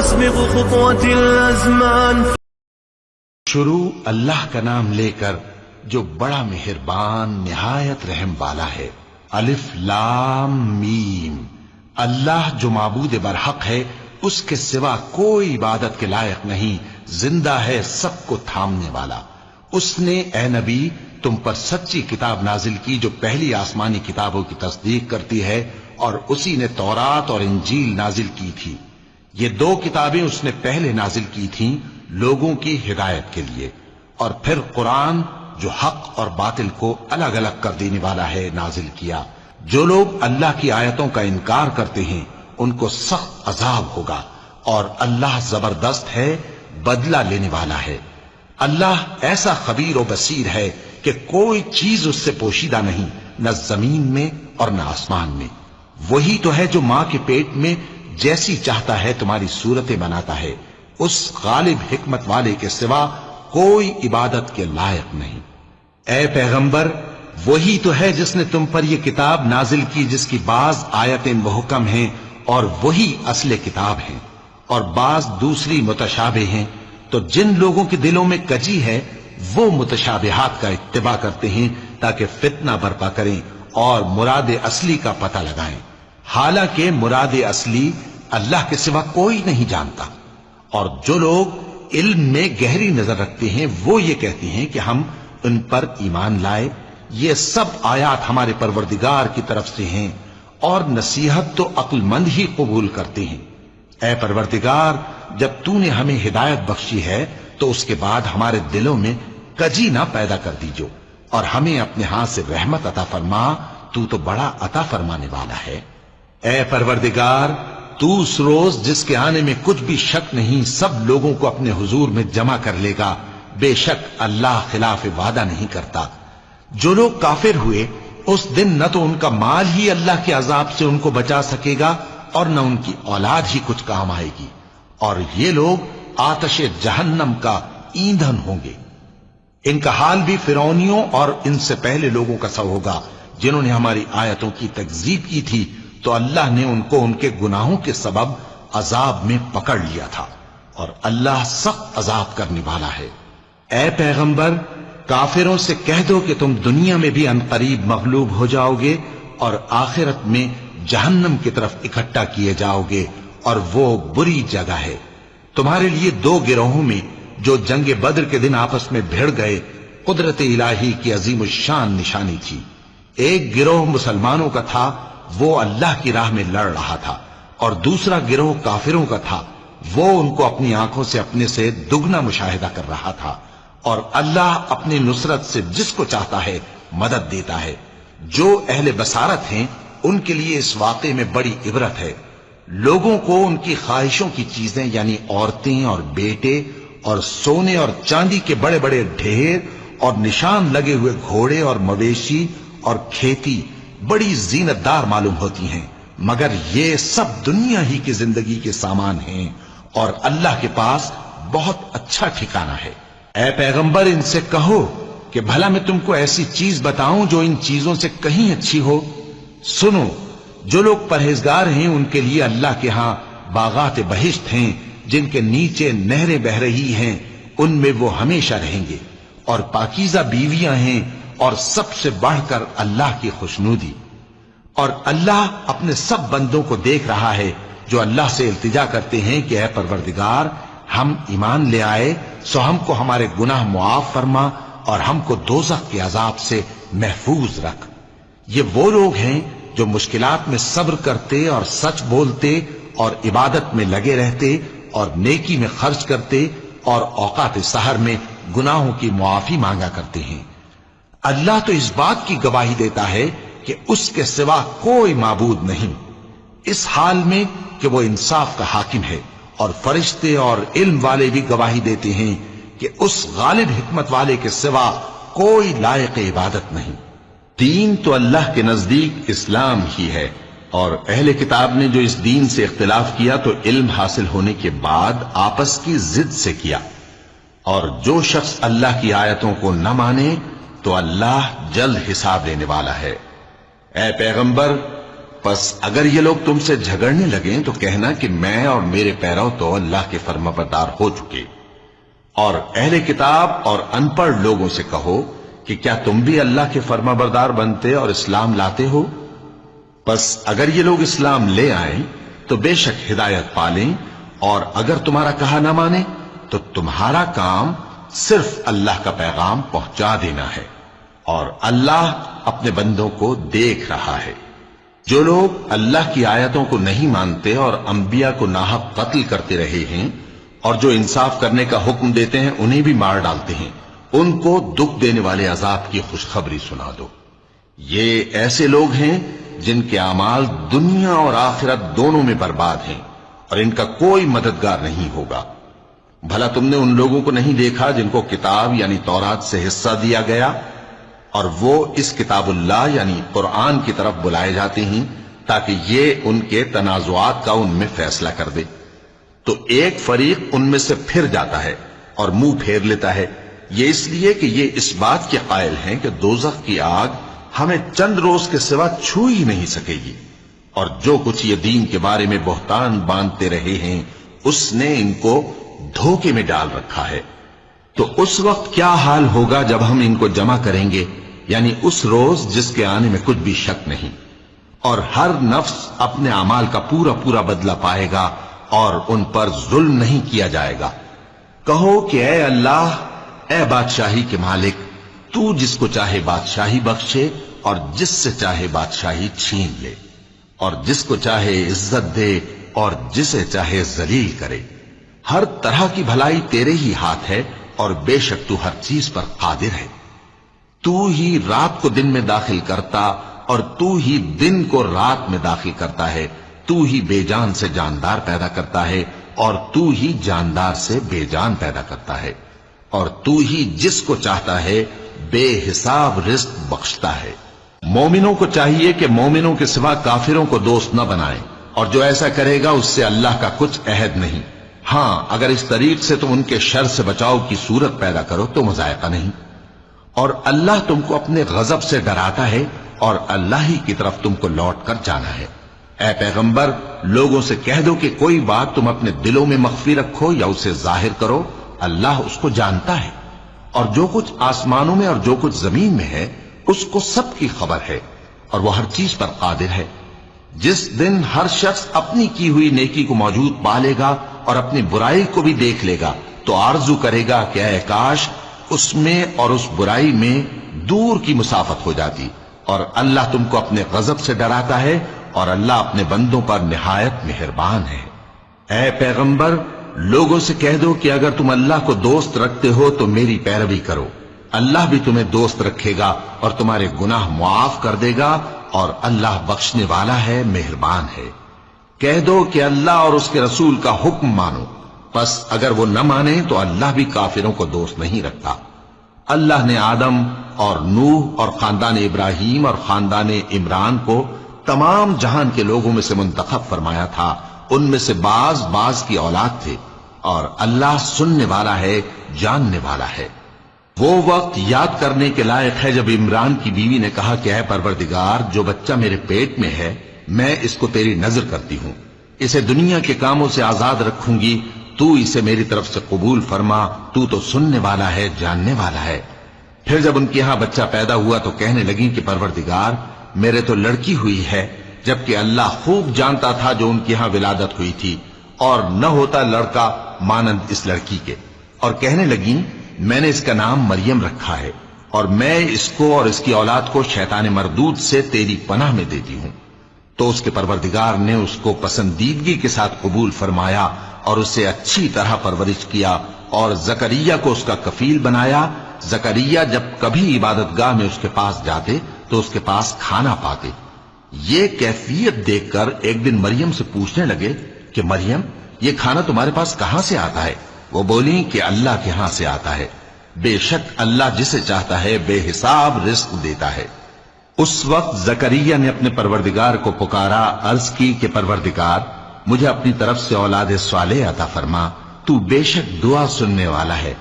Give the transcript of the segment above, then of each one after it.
تسبق خطوة الأزمان. شروع اللہ کا نام لے کر جو بڑا مہربان نہایت رحم والا ہے. الف لام میم. اللہ جو معبود برحق ہے، اس کے سوا کوئی عبادت کے لائق نہیں، زندہ ہے، سب کو تھامنے والا. اس نے اے نبی تم پر سچی کتاب نازل کی جو پہلی آسمانی کتابوں کی تصدیق کرتی ہے، اور اسی نے تورات اور انجیل نازل کی تھی. یہ دو کتابیں اس نے پہلے نازل کی تھیں لوگوں کی ہدایت کے لیے، اور پھر قرآن جو حق اور باطل کو الگ الگ کر دینے والا ہے نازل کیا. جو لوگ اللہ کی آیتوں کا انکار کرتے ہیں ان کو سخت عذاب ہوگا، اور اللہ زبردست ہے، بدلہ لینے والا ہے. اللہ ایسا خبیر و بصیر ہے کہ کوئی چیز اس سے پوشیدہ نہیں، نہ زمین میں اور نہ آسمان میں. وہی تو ہے جو ماں کے پیٹ میں جیسی چاہتا ہے تمہاری صورتیں بناتا ہے. اس غالب حکمت والے کے سوا کوئی عبادت کے لائق نہیں. اے پیغمبر، وہی تو ہے جس نے تم پر یہ کتاب نازل کی جس کی بعض آیتیں محکم ہیں اور وہی اصل کتاب ہیں، اور بعض دوسری متشابہ ہیں. تو جن لوگوں کے دلوں میں کجی ہے وہ متشابہات کا اتباع کرتے ہیں تاکہ فتنہ برپا کریں اور مراد اصلی کا پتہ لگائیں، حالانکہ مراد اصلی اللہ کے سوا کوئی نہیں جانتا. اور جو لوگ علم میں گہری نظر رکھتے ہیں وہ یہ کہتے ہیں کہ ہم ان پر ایمان لائے. یہ سب آیات ہمارے پروردگار کی طرف سے ہیں، اور نصیحت تو عقل مند ہی قبول کرتے ہیں. اے پروردگار، جب تو نے ہمیں ہدایت بخشی ہے تو اس کے بعد ہمارے دلوں میں کجی نہ پیدا کر دیجو، اور ہمیں اپنے ہاتھ سے رحمت عطا فرما، تو بڑا عطا فرمانے والا ہے. اے پروردگار، تو اس روز جس کے آنے میں کچھ بھی شک نہیں سب لوگوں کو اپنے حضور میں جمع کر لے گا. بے شک اللہ خلاف وعدہ نہیں کرتا. جو لوگ کافر ہوئے اس دن نہ تو ان کا مال ہی اللہ کے عذاب سے ان کو بچا سکے گا اور نہ ان کی اولاد ہی کچھ کام آئے گی، اور یہ لوگ آتش جہنم کا ایندھن ہوں گے. ان کا حال بھی فرعونیوں اور ان سے پہلے لوگوں کا سا ہوگا جنہوں نے ہماری آیتوں کی تکذیب کی تھی، تو اللہ نے ان کو ان کے گناہوں کے سبب عذاب میں پکڑ لیا تھا، اور اللہ سخت عذاب کرنے والا ہے. اے پیغمبر، کافروں سے کہہ دو کہ تم دنیا میں بھی عنقریب مغلوب ہو جاؤ گے اور آخرت میں جہنم کی طرف اکٹھا کیے جاؤ گے، اور وہ بری جگہ ہے. تمہارے لیے دو گروہوں میں جو جنگ بدر کے دن آپس میں بھڑ گئے قدرت الہی کی عظیم الشان نشانی تھی. ایک گروہ مسلمانوں کا تھا، وہ اللہ کی راہ میں لڑ رہا تھا، اور دوسرا گروہ کافروں کا تھا، وہ ان کو اپنی آنکھوں سے اپنے سے دگنا مشاہدہ کر رہا تھا. اور اللہ اپنی نصرت سے جس کو چاہتا ہے مدد دیتا ہے. جو اہل بصارت ہیں ان کے لیے اس واقعے میں بڑی عبرت ہے. لوگوں کو ان کی خواہشوں کی چیزیں یعنی عورتیں اور بیٹے اور سونے اور چاندی کے بڑے بڑے ڈھیر اور نشان لگے ہوئے گھوڑے اور مویشی اور کھیتی بڑی زینت دار معلوم ہوتی ہیں، مگر یہ سب دنیا ہی کی زندگی کے سامان ہیں، اور اللہ کے پاس بہت اچھا ٹھکانہ ہے. اے پیغمبر، ان سے کہو کہ بھلا میں تم کو ایسی چیز بتاؤں جو ان چیزوں سے کہیں اچھی ہو. سنو، جو لوگ پرہیزگار ہیں ان کے لیے اللہ کے ہاں باغات بہشت ہیں جن کے نیچے نہریں بہ رہی ہیں، ان میں وہ ہمیشہ رہیں گے، اور پاکیزہ بیویاں ہیں، اور سب سے بڑھ کر اللہ کی خوشنودی. اور اللہ اپنے سب بندوں کو دیکھ رہا ہے جو اللہ سے التجا کرتے ہیں کہ اے پروردگار، ہم ایمان لے آئے سو ہم کو ہمارے گناہ معاف فرما اور ہم کو دوزخ کے عذاب سے محفوظ رکھ. یہ وہ لوگ ہیں جو مشکلات میں صبر کرتے اور سچ بولتے اور عبادت میں لگے رہتے اور نیکی میں خرچ کرتے اور اوقات سحر میں گناہوں کی معافی مانگا کرتے ہیں. اللہ تو اس بات کی گواہی دیتا ہے کہ اس کے سوا کوئی معبود نہیں، اس حال میں کہ وہ انصاف کا حاکم ہے، اور فرشتے اور علم والے بھی گواہی دیتے ہیں کہ اس غالب حکمت والے کے سوا کوئی لائق عبادت نہیں. دین تو اللہ کے نزدیک اسلام ہی ہے، اور اہل کتاب نے جو اس دین سے اختلاف کیا تو علم حاصل ہونے کے بعد آپس کی ضد سے کیا. اور جو شخص اللہ کی آیتوں کو نہ مانے تو اللہ جلد حساب لینے والا ہے. اے پیغمبر، پس اگر یہ لوگ تم سے جھگڑنے لگیں تو کہنا کہ میں اور میرے پیرو تو اللہ کے فرمانبردار ہو چکے، اور اہل کتاب اور ان پڑھ لوگوں سے کہو کہ کیا تم بھی اللہ کے فرمانبردار بنتے اور اسلام لاتے ہو؟ پس اگر یہ لوگ اسلام لے آئیں تو بے شک ہدایت پالیں، اور اگر تمہارا کہا نہ مانے تو تمہارا کام صرف اللہ کا پیغام پہنچا دینا ہے، اور اللہ اپنے بندوں کو دیکھ رہا ہے۔ جو لوگ اللہ کی آیتوں کو نہیں مانتے اور انبیاء کو ناحق قتل کرتے رہے ہیں، اور جو انصاف کرنے کا حکم دیتے ہیں انہیں بھی مار ڈالتے ہیں، ان کو دکھ دینے والے عذاب کی خوشخبری سنا دو۔ یہ ایسے لوگ ہیں جن کے اعمال دنیا اور آخرت دونوں میں برباد ہیں، اور ان کا کوئی مددگار نہیں ہوگا۔ بھلا تم نے ان لوگوں کو نہیں دیکھا جن کو کتاب یعنی تورات سے حصہ دیا گیا، اور وہ اس کتاب اللہ یعنی قرآن کی طرف بلائے جاتے ہیں تاکہ یہ ان کے تنازعات کا ان میں فیصلہ کر دے، تو ایک فریق ان میں سے پھر جاتا ہے اور منہ پھیر لیتا ہے، یہ اس لیے کہ یہ اس بات کے قائل ہیں کہ دوزخ کی آگ ہمیں چند روز کے سوا چھو ہی نہیں سکے گی، اور جو کچھ یہ دین کے بارے میں بہتان باندھتے رہے ہیں اس نے ان کو دھوکے میں ڈال رکھا ہے۔ تو اس وقت کیا حال ہوگا جب ہم ان کو جمع کریں گے، یعنی اس روز جس کے آنے میں کچھ بھی شک نہیں، اور ہر نفس اپنے اعمال کا پورا پورا بدلہ پائے گا اور ان پر ظلم نہیں کیا جائے گا۔ کہو کہ اے اللہ، اے بادشاہی کے مالک، تو جس کو چاہے بادشاہی بخشے اور جس سے چاہے بادشاہی چھین لے، اور جس کو چاہے عزت دے اور جسے چاہے ذلیل کرے۔ ہر طرح کی بھلائی تیرے ہی ہاتھ ہے، اور بے شک تو ہر چیز پر قادر ہے۔ تو ہی رات کو دن میں داخل کرتا اور تو ہی دن کو رات میں داخل کرتا ہے، تو ہی بے جان سے جاندار پیدا کرتا ہے اور تو ہی جاندار سے بے جان پیدا کرتا ہے، اور تو ہی جس کو چاہتا ہے بے حساب رزق بخشتا ہے۔ مومنوں کو چاہیے کہ مومنوں کے سوا کافروں کو دوست نہ بنائیں، اور جو ایسا کرے گا اس سے اللہ کا کچھ عہد نہیں۔ ہاں اگر اس طریق سے تم ان کے شر سے بچاؤ کی صورت پیدا کرو تو مذائقہ نہیں، اور اللہ تم کو اپنے غضب سے ڈراتا ہے، اور اللہ ہی کی طرف تم کو لوٹ کر جانا ہے۔ اے پیغمبر، لوگوں سے کہہ دو کہ کوئی بات تم اپنے دلوں میں مخفی رکھو یا اسے ظاہر کرو، اللہ اس کو جانتا ہے، اور جو کچھ آسمانوں میں اور جو کچھ زمین میں ہے اس کو سب کی خبر ہے، اور وہ ہر چیز پر قادر ہے۔ جس دن ہر شخص اپنی کی ہوئی نیکی کو موجود پا لے گا اور اپنی برائی کو بھی دیکھ لے گا تو آرزو کرے گا کہ اے کاش اس میں اور اس برائی میں دور کی مسافت ہو جاتی، اور اللہ تم کو اپنے غضب سے ڈراتا ہے، اور اللہ اپنے بندوں پر نہایت مہربان ہے۔ اے پیغمبر، لوگوں سے کہہ دو کہ اگر تم اللہ کو دوست رکھتے ہو تو میری پیروی کرو، اللہ بھی تمہیں دوست رکھے گا اور تمہارے گناہ معاف کر دے گا، اور اللہ بخشنے والا ہے، مہربان ہے۔ کہہ دو کہ اللہ اور اس کے رسول کا حکم مانو، پس اگر وہ نہ مانے تو اللہ بھی کافروں کو دوست نہیں رکھتا۔ اللہ نے آدم اور نوح اور خاندان ابراہیم اور خاندان عمران کو تمام جہان کے لوگوں میں سے منتخب فرمایا تھا، ان میں سے بعض کی اولاد تھے، اور اللہ سننے والا ہے، جاننے والا ہے۔ وہ وقت یاد کرنے کے لائق ہے جب عمران کی بیوی نے کہا کہ اے پروردگار، جو بچہ میرے پیٹ میں ہے میں اس کو تیری نظر کرتی ہوں، اسے دنیا کے کاموں سے آزاد رکھوں گی، تو اسے میری طرف سے قبول فرما، تو تو سننے والا ہے، جاننے والا ہے۔ پھر جب ان کے ہاں بچہ پیدا ہوا تو کہنے لگی کہ پروردگار، میرے تو لڑکی ہوئی ہے، جبکہ اللہ خوب جانتا تھا جو ان کی ہاں ولادت ہوئی تھی، اور نہ ہوتا لڑکا مانند اس لڑکی کے۔ اور کہنے لگی میں نے اس کا نام مریم رکھا ہے، اور میں اس کو اور اس کی اولاد کو شیطان مردود سے تیری پناہ میں دیتی ہوں۔ تو اس کے پروردگار نے اس کو پسندیدگی کے ساتھ قبول فرمایا اور اسے اچھی طرح پرورش کیا، اور زکریا کو اس کا کفیل بنایا۔ زکریا جب کبھی عبادت گاہ میں اس کے پاس جاتے تو اس کے پاس کھانا پاتے۔ یہ کیفیت دیکھ کر ایک دن مریم سے پوچھنے لگے کہ مریم، یہ کھانا تمہارے پاس کہاں سے آتا ہے؟ وہ بولی کہ اللہ کے ہاں سے آتا ہے، بے شک اللہ جسے چاہتا ہے بے حساب رزق دیتا ہے۔ اس وقت زکریا نے اپنے پروردگار کو پکارا، عرض کی کہ پروردگار، مجھے اپنی طرف سے اولاد صالح عطا فرما، تو بے شک دعا سننے والا ہے۔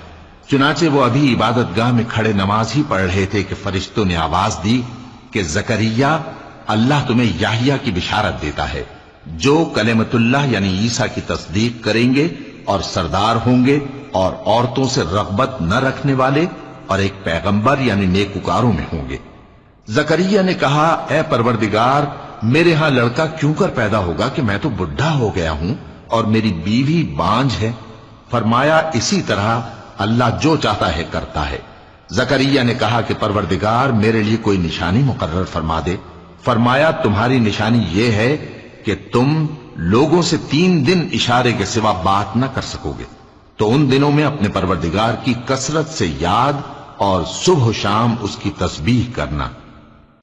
چنانچہ وہ ابھی عبادت گاہ میں کھڑے نماز ہی پڑھ رہے تھے کہ فرشتوں نے آواز دی کہ زکریا، اللہ تمہیں یحییٰ کی بشارت دیتا ہے، جو کلمت اللہ یعنی عیسیٰ کی تصدیق کریں گے اور سردار ہوں گے اور عورتوں سے رغبت نہ رکھنے والے اور ایک پیغمبر یعنی نیکوکاروں میں ہوں گے۔ زکریا نے کہا، اے پروردگار، میرے ہاں لڑکا کیوں کر پیدا ہوگا کہ میں تو بڈھا ہو گیا ہوں اور میری بیوی بانجھ ہے۔ فرمایا، اسی طرح اللہ جو چاہتا ہے کرتا ہے۔ زکریا نے کہا کہ پروردگار، میرے لیے کوئی نشانی مقرر فرما دے۔ فرمایا، تمہاری نشانی یہ ہے کہ تم لوگوں سے 3 دن اشارے کے سوا بات نہ کر سکو گے، تو ان دنوں میں اپنے پروردگار کی کثرت سے یاد اور صبح و شام اس کی تسبیح کرنا۔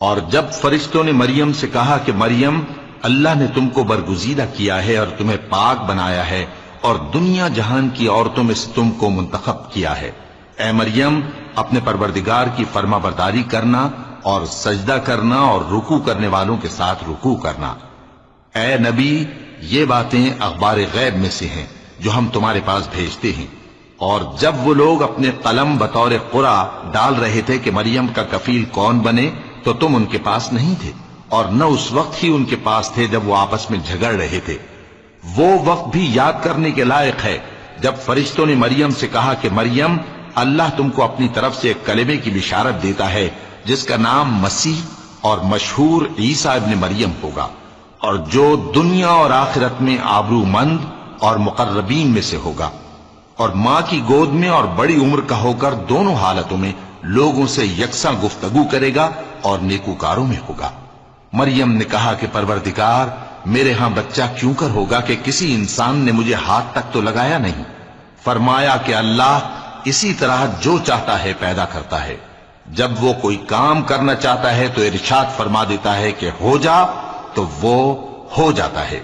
اور جب فرشتوں نے مریم سے کہا کہ مریم، اللہ نے تم کو برگزیدہ کیا ہے اور تمہیں پاک بنایا ہے اور دنیا جہان کی عورتوں میں سے تم کو منتخب کیا ہے، اے مریم، اپنے پروردگار کی فرما برداری کرنا اور سجدہ کرنا اور رکوع کرنے والوں کے ساتھ رکوع کرنا۔ اے نبی، یہ باتیں اخبار غیب میں سے ہیں جو ہم تمہارے پاس بھیجتے ہیں۔ اور جب وہ لوگ اپنے قلم بطور قرعہ ڈال رہے تھے کہ مریم کا کفیل کون بنے، تو تم ان کے پاس نہیں تھے، اور نہ اس وقت ہی ان کے پاس تھے جب وہ آپس میں جھگڑ رہے تھے۔ وہ وقت بھی یاد کرنے کے لائق ہے جب فرشتوں نے مریم سے کہا کہ مریم، اللہ تم کو اپنی طرف سے ایک کلمے کی بشارت دیتا ہے جس کا نام مسیح اور مشہور عیسیٰ ابن مریم ہوگا، اور جو دنیا اور آخرت میں آبرو مند اور مقربین میں سے ہوگا، اور ماں کی گود میں اور بڑی عمر کا ہو کر دونوں حالتوں میں لوگوں سے یکساں گفتگو کرے گا اور نیکوکاروں میں ہوگا۔ مریم نے کہا کہ پروردگار، میرے ہاں بچہ کیوں کر ہوگا کہ کسی انسان نے مجھے ہاتھ تک تو لگایا نہیں۔ فرمایا کہ اللہ اسی طرح جو چاہتا ہے پیدا کرتا ہے، جب وہ کوئی کام کرنا چاہتا ہے تو ارشاد فرما دیتا ہے کہ ہو جا، تو وہ ہو جاتا ہے۔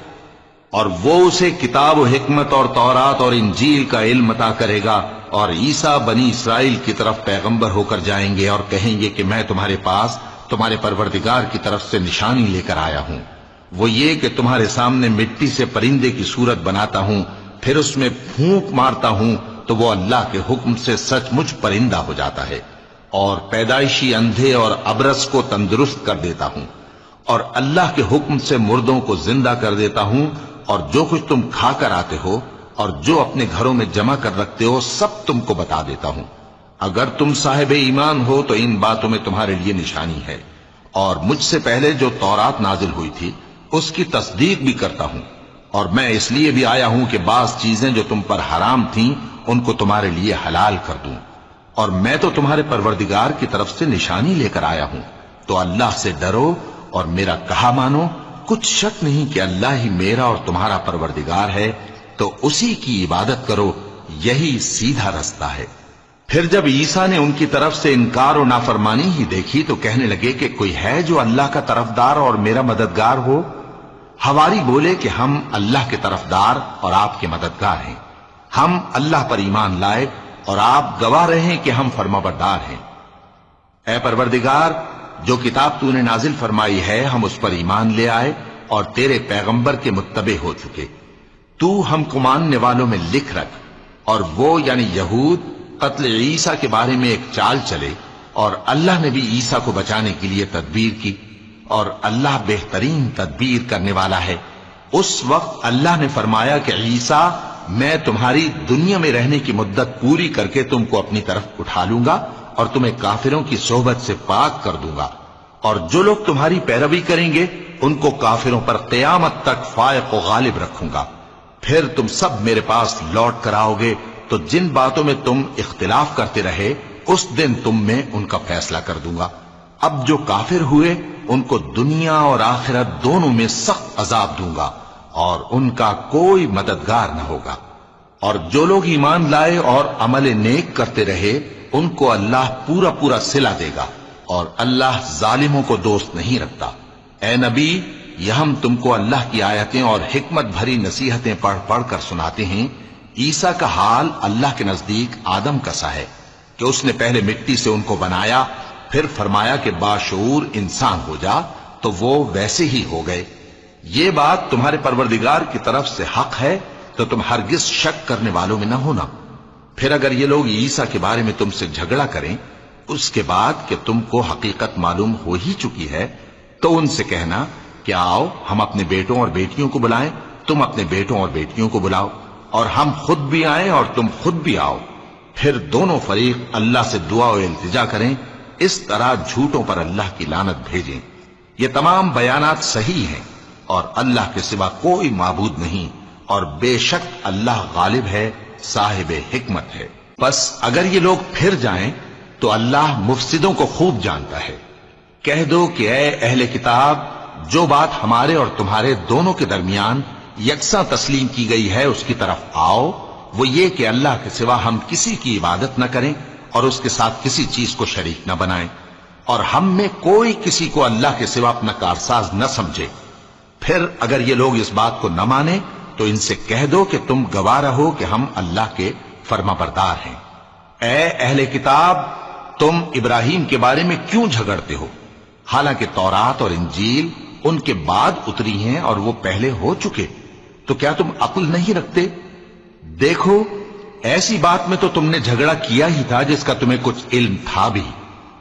اور وہ اسے کتاب و حکمت اور تورات اور انجیل کا علم عطا کرے گا، اور عیسیٰ بنی اسرائیل کی طرف پیغمبر ہو کر جائیں گے اور کہیں گے کہ میں تمہارے پاس تمہارے پروردگار کی طرف سے نشانی لے کر آیا ہوں، وہ یہ کہ تمہارے سامنے مٹی سے پرندے کی صورت بناتا ہوں، پھر اس میں پھونک مارتا ہوں تو وہ اللہ کے حکم سے سچ مچ پرندہ ہو جاتا ہے، اور پیدائشی اندھے اور ابرص کو تندرست کر دیتا ہوں، اور اللہ کے حکم سے مردوں کو زندہ کر دیتا ہوں، اور جو کچھ تم کھا کر آتے ہو اور جو اپنے گھروں میں جمع کر رکھتے ہو سب تم کو بتا دیتا ہوں۔ اگر تم صاحب ایمان ہو تو ان باتوں میں تمہارے لیے نشانی ہے، اور مجھ سے پہلے جو تورات نازل ہوئی تھی اس کی تصدیق بھی کرتا ہوں، اور میں اس لیے بھی آیا ہوں کہ بعض چیزیں جو تم پر حرام تھیں ان کو تمہارے لیے حلال کر دوں، اور میں تو تمہارے پروردگار کی طرف سے نشانی لے کر آیا ہوں۔ تو اللہ سے ڈرو اور میرا کہا مانو، کچھ شک نہیں کہ اللہ ہی میرا اور تمہارا پروردگار ہے، تو اسی کی عبادت کرو، یہی سیدھا رستہ ہے۔ پھر جب عیسیٰ نے ان کی طرف سے انکار و نافرمانی ہی دیکھی تو کہنے لگے کہ کوئی ہے جو اللہ کا طرفدار اور میرا مددگار ہو؟ حواری بولے کہ ہم اللہ کے طرفدار اور آپ کے مددگار ہیں، ہم اللہ پر ایمان لائے اور آپ گواہ رہے کہ ہم فرما بردار ہیں۔ اے پروردگار، جو کتاب تو نے نازل فرمائی ہے ہم اس پر ایمان لے آئے اور تیرے پیغمبر کے متبع ہو چکے، تو ہم کو ماننے والوں میں لکھ رکھ۔ اور وہ یعنی یہود قتل عیسیٰ کے بارے میں ایک چال چلے، اور اللہ نے بھی عیسیٰ کو بچانے کے لیے تدبیر کی، اور اللہ بہترین تدبیر کرنے والا ہے۔ اس وقت اللہ نے فرمایا کہ عیسیٰ، میں تمہاری دنیا میں رہنے کی مدت پوری کر کے تم کو اپنی طرف اٹھا لوں گا اور تمہیں کافروں کی صحبت سے پاک کر دوں گا، اور جو لوگ تمہاری پیروی کریں گے ان کو کافروں پر قیامت تک فائق و غالب رکھوں گا۔ پھر تم سب میرے پاس لوٹ کر آؤ گے، تو جن باتوں میں تم اختلاف کرتے رہے اس دن تم میں ان کا فیصلہ کر دوں گا۔ اب جو کافر ہوئے ان کو دنیا اور آخرت دونوں میں سخت عذاب دوں گا، اور ان کا کوئی مددگار نہ ہوگا۔ اور جو لوگ ایمان لائے اور عمل نیک کرتے رہے ان کو اللہ پورا پورا صلہ دے گا، اور اللہ ظالموں کو دوست نہیں رکھتا۔ اے نبی، یہ ہم تم کو اللہ کی آیتیں اور حکمت بھری نصیحتیں پڑھ پڑھ کر سناتے ہیں۔ عیسیٰ کا حال اللہ کے نزدیک آدم کا سا ہے کہ اس نے پہلے مٹی سے ان کو بنایا، پھر فرمایا کہ باشعور انسان ہو جا، تو وہ ویسے ہی ہو گئے۔ یہ بات تمہارے پروردگار کی طرف سے حق ہے، تو تم ہرگز شک کرنے والوں میں نہ ہونا۔ پھر اگر یہ لوگ عیسیٰ کے بارے میں تم سے جھگڑا کریں اس کے بعد کہ تم کو حقیقت معلوم ہو ہی چکی ہے، تو ان سے کہنا کہ آؤ ہم اپنے بیٹوں اور بیٹیوں کو بلائیں، تم اپنے بیٹوں اور بیٹیوں کو بلاؤ، اور ہم خود بھی آئیں اور تم خود بھی آؤ، پھر دونوں فریق اللہ سے دعا و التجا کریں، اس طرح جھوٹوں پر اللہ کی لعنت بھیجیں۔ یہ تمام بیانات صحیح ہیں، اور اللہ کے سوا کوئی معبود نہیں، اور بے شک اللہ غالب ہے، صاحب حکمت ہے۔ بس اگر یہ لوگ پھر جائیں تو اللہ مفسدوں کو خوب جانتا ہے۔ کہہ دو کہ اے اہل کتاب، جو بات ہمارے اور تمہارے دونوں کے درمیان یکساں تسلیم کی گئی ہے اس کی طرف آؤ، وہ یہ کہ اللہ کے سوا ہم کسی کی عبادت نہ کریں اور اس کے ساتھ کسی چیز کو شریک نہ بنائیں، اور ہم میں کوئی کسی کو اللہ کے سوا اپنا کارساز نہ سمجھے۔ پھر اگر یہ لوگ اس بات کو نہ مانیں تو ان سے کہہ دو کہ تم گواہ رہو کہ ہم اللہ کے فرما بردار ہیں۔ اے اہل کتاب، تم ابراہیم کے بارے میں کیوں جھگڑتے ہو، حالانکہ تورات اور انجیل ان کے بعد اتری ہیں اور وہ پہلے ہو چکے، تو کیا تم عقل نہیں رکھتے؟ دیکھو، ایسی بات میں تو تم نے جھگڑا کیا ہی تھا جس کا تمہیں کچھ علم تھا بھی،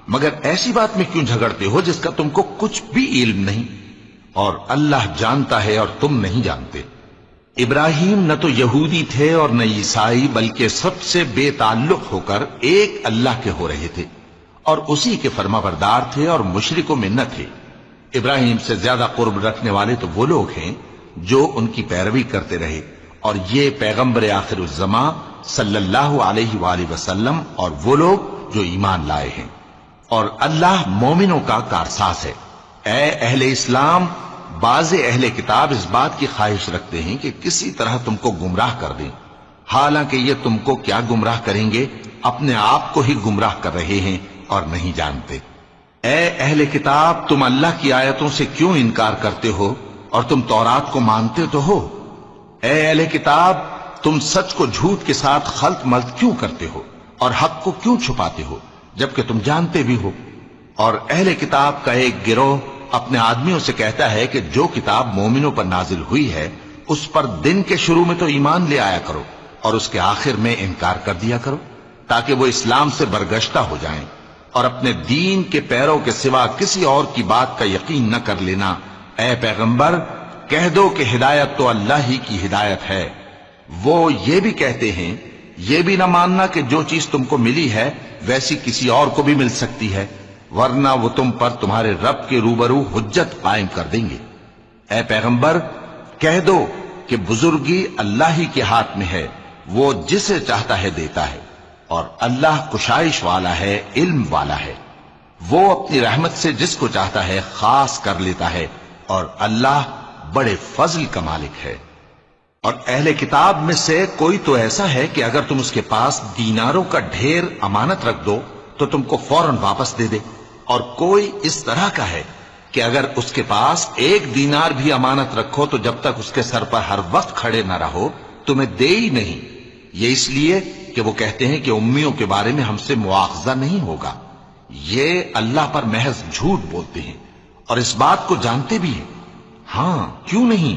مگر ایسی بات میں کیوں جھگڑتے ہو جس کا تم کو کچھ بھی علم نہیں، اور اللہ جانتا ہے اور تم نہیں جانتے۔ ابراہیم نہ تو یہودی تھے اور نہ عیسائی، بلکہ سب سے بے تعلق ہو کر ایک اللہ کے ہو رہے تھے، اور اسی کے فرما بردار تھے اور مشرکوں میں نہ تھے۔ ابراہیم سے زیادہ قرب رکھنے والے تو وہ لوگ ہیں جو ان کی پیروی کرتے رہے، اور یہ پیغمبر آخر الزماں صلی اللہ علیہ وآلہ وسلم اور وہ لوگ جو ایمان لائے ہیں، اور اللہ مومنوں کا کارساز ہے۔ اے اہل اسلام، بعض اہل کتاب اس بات کی خواہش رکھتے ہیں کہ کسی طرح تم کو گمراہ کر دیں، حالانکہ یہ تم کو کیا گمراہ کریں گے، اپنے آپ کو ہی گمراہ کر رہے ہیں اور نہیں جانتے۔ اے اہل کتاب، تم اللہ کی آیتوں سے کیوں انکار کرتے ہو اور تم تورات کو مانتے تو ہو؟ اے اہل کتاب، تم سچ کو جھوٹ کے ساتھ خلط ملط کیوں کرتے ہو اور حق کو کیوں چھپاتے ہو جبکہ تم جانتے بھی ہو؟ اور اہل کتاب کا ایک گروہ اپنے آدمیوں سے کہتا ہے کہ جو کتاب مومنوں پر نازل ہوئی ہے اس پر دن کے شروع میں تو ایمان لے آیا کرو اور اس کے آخر میں انکار کر دیا کرو، تاکہ وہ اسلام سے برگشتہ ہو جائیں، اور اپنے دین کے پیروں کے سوا کسی اور کی بات کا یقین نہ کر لینا۔ اے پیغمبر، کہہ دو کہ ہدایت تو اللہ ہی کی ہدایت ہے۔ وہ یہ بھی کہتے ہیں، یہ بھی نہ ماننا کہ جو چیز تم کو ملی ہے ویسی کسی اور کو بھی مل سکتی ہے، ورنہ وہ تم پر تمہارے رب کے روبرو حجت قائم کر دیں گے۔ اے پیغمبر، کہہ دو کہ بزرگی اللہ ہی کے ہاتھ میں ہے، وہ جسے چاہتا ہے دیتا ہے، اور اللہ کشائش والا ہے، علم والا ہے، وہ اپنی رحمت سے جس کو چاہتا ہے خاص کر لیتا ہے، اور اللہ بڑے فضل کا مالک ہے۔ اور اہل کتاب میں سے کوئی تو ایسا ہے کہ اگر تم اس کے پاس دیناروں کا ڈھیر امانت رکھ دو تو تم کو فوراً واپس دے دے، اور کوئی اس طرح کا ہے کہ اگر اس کے پاس ایک دینار بھی امانت رکھو تو جب تک اس کے سر پر ہر وقت کھڑے نہ رہو تمہیں دے ہی نہیں، یہ اس لیے کہ وہ کہتے ہیں کہ امیوں کے بارے میں ہم سے مواخذہ نہیں ہوگا۔ یہ اللہ پر محض جھوٹ بولتے ہیں اور اس بات کو جانتے بھی ہیں۔ ہاں، کیوں نہیں،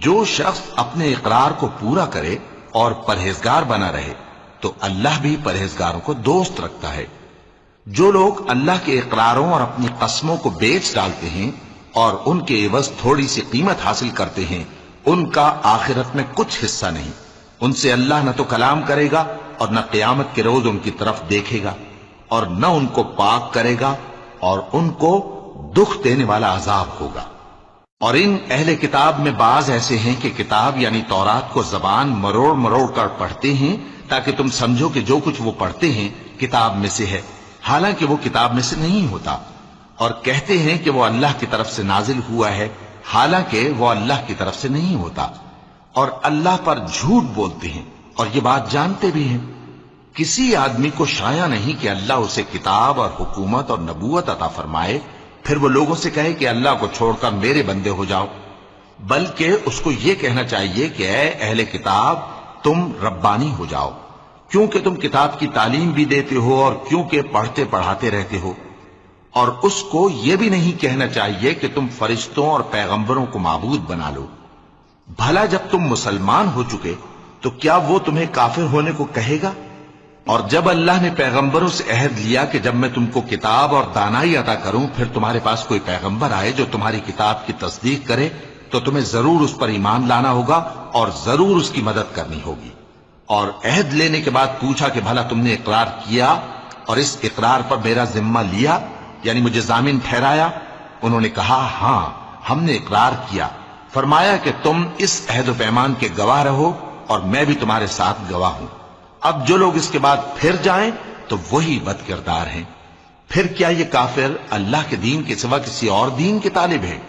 جو شخص اپنے اقرار کو پورا کرے اور پرہیزگار بنا رہے تو اللہ بھی پرہیزگاروں کو دوست رکھتا ہے۔ جو لوگ اللہ کے اقراروں اور اپنی قسموں کو بیچ ڈالتے ہیں اور ان کے عوض تھوڑی سی قیمت حاصل کرتے ہیں، ان کا آخرت میں کچھ حصہ نہیں۔ ان سے اللہ نہ تو کلام کرے گا اور نہ قیامت کے روز ان کی طرف دیکھے گا، اور نہ ان کو پاک کرے گا، اور ان کو دکھ دینے والا عذاب ہوگا۔ اور ان اہل کتاب میں بعض ایسے ہیں کہ کتاب یعنی تورات کو زبان مروڑ مروڑ کر پڑھتے ہیں تاکہ تم سمجھو کہ جو کچھ وہ پڑھتے ہیں کتاب میں سے ہے، حالانکہ وہ کتاب میں سے نہیں ہوتا، اور کہتے ہیں کہ وہ اللہ کی طرف سے نازل ہوا ہے، حالانکہ وہ اللہ کی طرف سے نہیں ہوتا، اور اللہ پر جھوٹ بولتے ہیں اور یہ بات جانتے بھی ہیں۔ کسی آدمی کو شایع نہیں کہ اللہ اسے کتاب اور حکومت اور نبوت عطا فرمائے پھر وہ لوگوں سے کہے کہ اللہ کو چھوڑ کر میرے بندے ہو جاؤ، بلکہ اس کو یہ کہنا چاہیے کہ اے اہل کتاب، تم ربانی ہو جاؤ، کیونکہ تم کتاب کی تعلیم بھی دیتے ہو اور کیونکہ پڑھتے پڑھاتے رہتے ہو۔ اور اس کو یہ بھی نہیں کہنا چاہیے کہ تم فرشتوں اور پیغمبروں کو معبود بنا لو۔ بھلا جب تم مسلمان ہو چکے تو کیا وہ تمہیں کافر ہونے کو کہے گا؟ اور جب اللہ نے پیغمبروں سے عہد لیا کہ جب میں تم کو کتاب اور دانائی عطا کروں پھر تمہارے پاس کوئی پیغمبر آئے جو تمہاری کتاب کی تصدیق کرے تو تمہیں ضرور اس پر ایمان لانا ہوگا اور ضرور اس کی مدد کرنی ہوگی۔ اور عہد لینے کے بعد پوچھا کہ بھلا تم نے اقرار کیا اور اس اقرار پر میرا ذمہ لیا، یعنی مجھے ضامن ٹھہرایا؟ انہوں نے کہا ہاں ہم نے اقرار کیا۔ فرمایا کہ تم اس عہد و پیمان کے گواہ رہو اور میں بھی تمہارے ساتھ گواہ ہوں۔ اب جو لوگ اس کے بعد پھر جائیں تو وہی بد کردار ہیں۔ پھر کیا یہ کافر اللہ کے دین کے سوا کسی اور دین کے طالب ہیں؟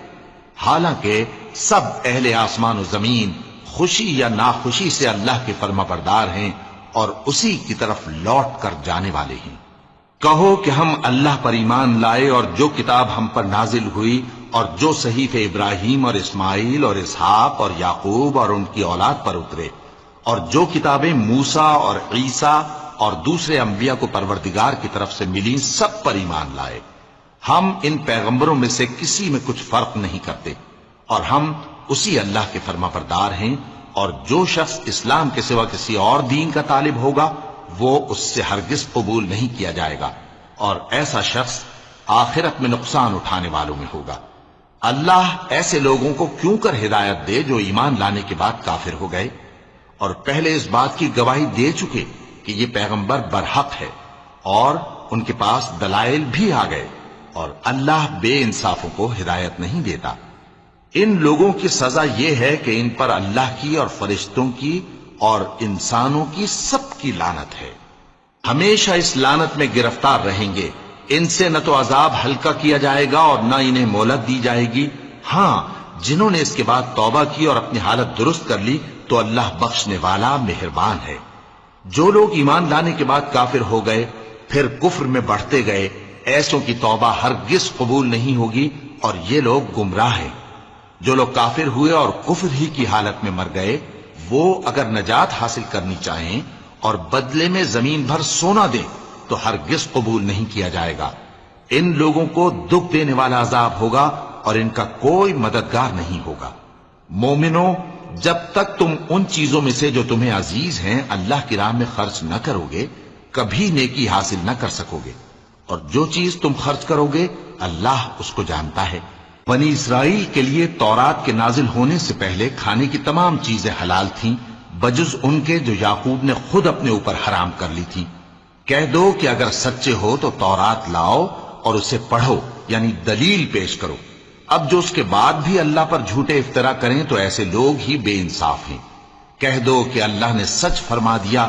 حالانکہ سب اہل آسمان و زمین خوشی یا ناخوشی سے اللہ کے فرما بردار ہیں اور اسی کی طرف لوٹ کر جانے والے ہیں۔ کہو کہ ہم اللہ پر ایمان لائے اور جو کتاب ہم پر نازل ہوئی اور جو صحیفے ابراہیم اور اسماعیل اور اسحاق اور یعقوب اور ان کی اولاد پر اترے اور جو کتابیں موسیٰ اور عیسیٰ اور دوسرے انبیاء کو پروردگار کی طرف سے ملی سب پر ایمان لائے۔ ہم ان پیغمبروں میں سے کسی میں کچھ فرق نہیں کرتے اور ہم اسی اللہ کے فرما بردار ہیں، اور جو شخص اسلام کے سوا کسی اور دین کا طالب ہوگا وہ اس سے ہرگز قبول نہیں کیا جائے گا، اور ایسا شخص آخرت میں نقصان اٹھانے والوں میں ہوگا۔ اللہ ایسے لوگوں کو کیوں کر ہدایت دے جو ایمان لانے کے بعد کافر ہو گئے اور پہلے اس بات کی گواہی دے چکے کہ یہ پیغمبر برحق ہے اور ان کے پاس دلائل بھی آ گئے، اور اللہ بے انصافوں کو ہدایت نہیں دیتا۔ ان لوگوں کی سزا یہ ہے کہ ان پر اللہ کی اور فرشتوں کی اور انسانوں کی سب کی لعنت ہے، ہمیشہ اس لعنت میں گرفتار رہیں گے۔ ان سے نہ تو عذاب ہلکا کیا جائے گا اور نہ انہیں مہلت دی جائے گی۔ ہاں جنہوں نے اس کے بعد توبہ کی اور اپنی حالت درست کر لی تو اللہ بخشنے والا مہربان ہے۔ جو لوگ ایمان لانے کے بعد کافر ہو گئے پھر کفر میں بڑھتے گئے، ایسوں کی توبہ ہرگز قبول نہیں ہوگی اور یہ لوگ گمراہ ہیں۔ جو لوگ کافر ہوئے اور کفر ہی کی حالت میں مر گئے وہ اگر نجات حاصل کرنی چاہیں اور بدلے میں زمین بھر سونا دیں تو ہرگز قبول نہیں کیا جائے گا۔ ان لوگوں کو دکھ دینے والا عذاب ہوگا اور ان کا کوئی مددگار نہیں ہوگا۔ مومنوں، جب تک تم ان چیزوں میں سے جو تمہیں عزیز ہیں اللہ کی راہ میں خرچ نہ کرو گے کبھی نیکی حاصل نہ کر سکو گے، اور جو چیز تم خرچ کرو گے اللہ اس کو جانتا ہے۔ بنی اسرائیل کے لیے تورات کے نازل ہونے سے پہلے کھانے کی تمام چیزیں حلال تھیں بجز ان کے جو یعقوب نے خود اپنے اوپر حرام کر لی تھی۔ کہہ دو کہ اگر سچے ہو تو تورات لاؤ اور اسے پڑھو، یعنی دلیل پیش کرو۔ اب جو اس کے بعد بھی اللہ پر جھوٹے افطرا کریں تو ایسے لوگ ہی بے انصاف ہیں۔ کہہ دو کہ اللہ نے سچ فرما دیا،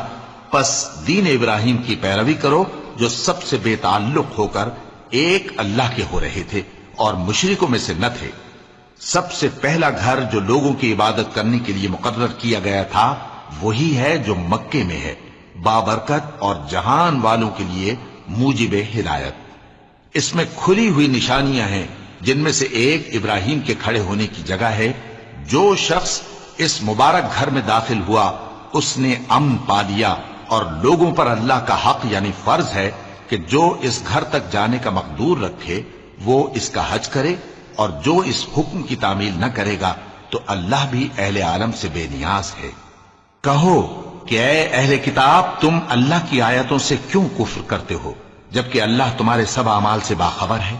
پس دین ابراہیم کی پیروی کرو جو سب سے بے تعلق ہو کر ایک اللہ کے ہو رہے تھے اور مشرکوں میں سے نہ تھے۔ سب سے پہلا گھر جو لوگوں کی عبادت کرنے کے لیے مقرر کیا گیا تھا وہی ہے جو مکے میں ہے، بابرکت اور جہان والوں کے لیے موجب ہدایت۔ اس میں کھلی ہوئی نشانیاں ہیں جن میں سے ایک ابراہیم کے کھڑے ہونے کی جگہ ہے۔ جو شخص اس مبارک گھر میں داخل ہوا اس نے امن پا لیا، اور لوگوں پر اللہ کا حق یعنی فرض ہے کہ جو اس گھر تک جانے کا مقدور رکھے وہ اس کا حج کرے، اور جو اس حکم کی تعمیل نہ کرے گا تو اللہ بھی اہل عالم سے بے نیاز ہے۔ کہو کہ اے اہل کتاب تم اللہ کی آیتوں سے کیوں کفر کرتے ہو جبکہ اللہ تمہارے سب اعمال سے باخبر ہے؟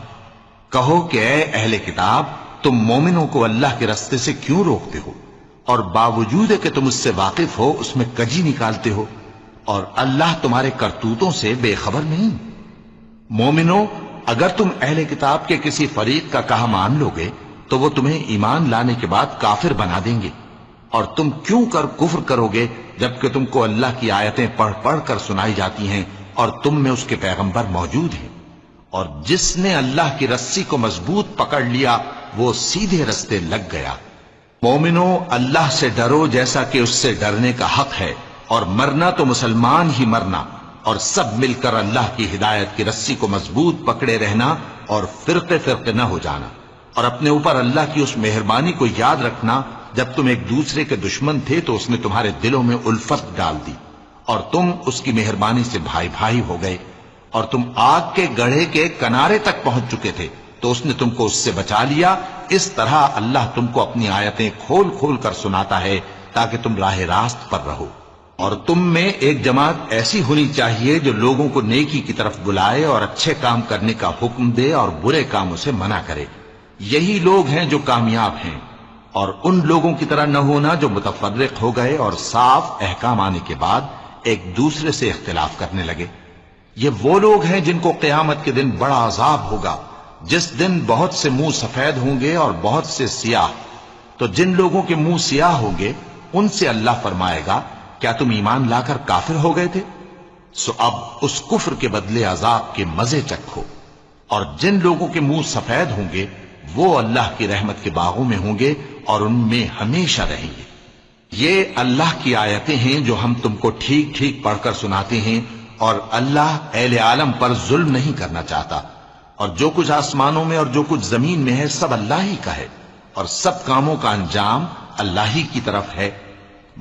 کہو کہ اے اہل کتاب تم مومنوں کو اللہ کے رستے سے کیوں روکتے ہو اور باوجود کہ تم اس سے واقف ہو اس میں کجی نکالتے ہو، اور اللہ تمہارے کرتوتوں سے بے خبر نہیں؟ مومنوں، اگر تم اہل کتاب کے کسی فریق کا کہا مان لو گے تو وہ تمہیں ایمان لانے کے بعد کافر بنا دیں گے، اور تم کیوں کر کفر کرو گے جبکہ تم کو اللہ کی آیتیں پڑھ پڑھ کر سنائی جاتی ہیں اور تم میں اس کے پیغمبر موجود ہیں؟ اور جس نے اللہ کی رسی کو مضبوط پکڑ لیا وہ سیدھے رستے لگ گیا۔ مومنوں، اللہ سے ڈرو جیسا کہ اس سے ڈرنے کا حق ہے، اور مرنا تو مسلمان ہی مرنا، اور سب مل کر اللہ کی ہدایت کی رسی کو مضبوط پکڑے رہنا اور فرقے فرقے نہ ہو جانا، اور اپنے اوپر اللہ کی اس مہربانی کو یاد رکھنا جب تم ایک دوسرے کے دشمن تھے تو اس نے تمہارے دلوں میں الفت ڈال دی اور تم اس کی مہربانی سے بھائی بھائی ہو گئے، اور تم آگ کے گڑھے کے کنارے تک پہنچ چکے تھے تو اس نے تم کو اس سے بچا لیا۔ اس طرح اللہ تم کو اپنی آیتیں کھول کھول کر سناتا ہے تاکہ تم راہ راست پر رہو۔ اور تم میں ایک جماعت ایسی ہونی چاہیے جو لوگوں کو نیکی کی طرف بلائے اور اچھے کام کرنے کا حکم دے اور برے کاموں سے منع کرے. یہی لوگ ہیں جو کامیاب ہیں. اور ان لوگوں کی طرح نہ ہونا جو متفرق ہو گئے اور صاف احکام آنے کے بعد ایک دوسرے سے اختلاف کرنے لگے. یہ وہ لوگ ہیں جن کو قیامت کے دن بڑا عذاب ہوگا، جس دن بہت سے منہ سفید ہوں گے اور بہت سے سیاہ. تو جن لوگوں کے منہ سیاہ ہوں گے ان سے اللہ فرمائے گا کیا تم ایمان لا کر کافر ہو گئے تھے؟ سو اب اس کفر کے بدلے عذاب کے مزے چکھو. اور جن لوگوں کے منہ سفید ہوں گے وہ اللہ کی رحمت کے باغوں میں ہوں گے اور ان میں ہمیشہ رہیں گے. یہ اللہ کی آیتیں ہیں جو ہم تم کو ٹھیک ٹھیک پڑھ کر سناتے ہیں، اور اللہ اہل عالم پر ظلم نہیں کرنا چاہتا. اور جو کچھ آسمانوں میں اور جو کچھ زمین میں ہے سب اللہ ہی کا ہے، اور سب کاموں کا انجام اللہ ہی کی طرف ہے.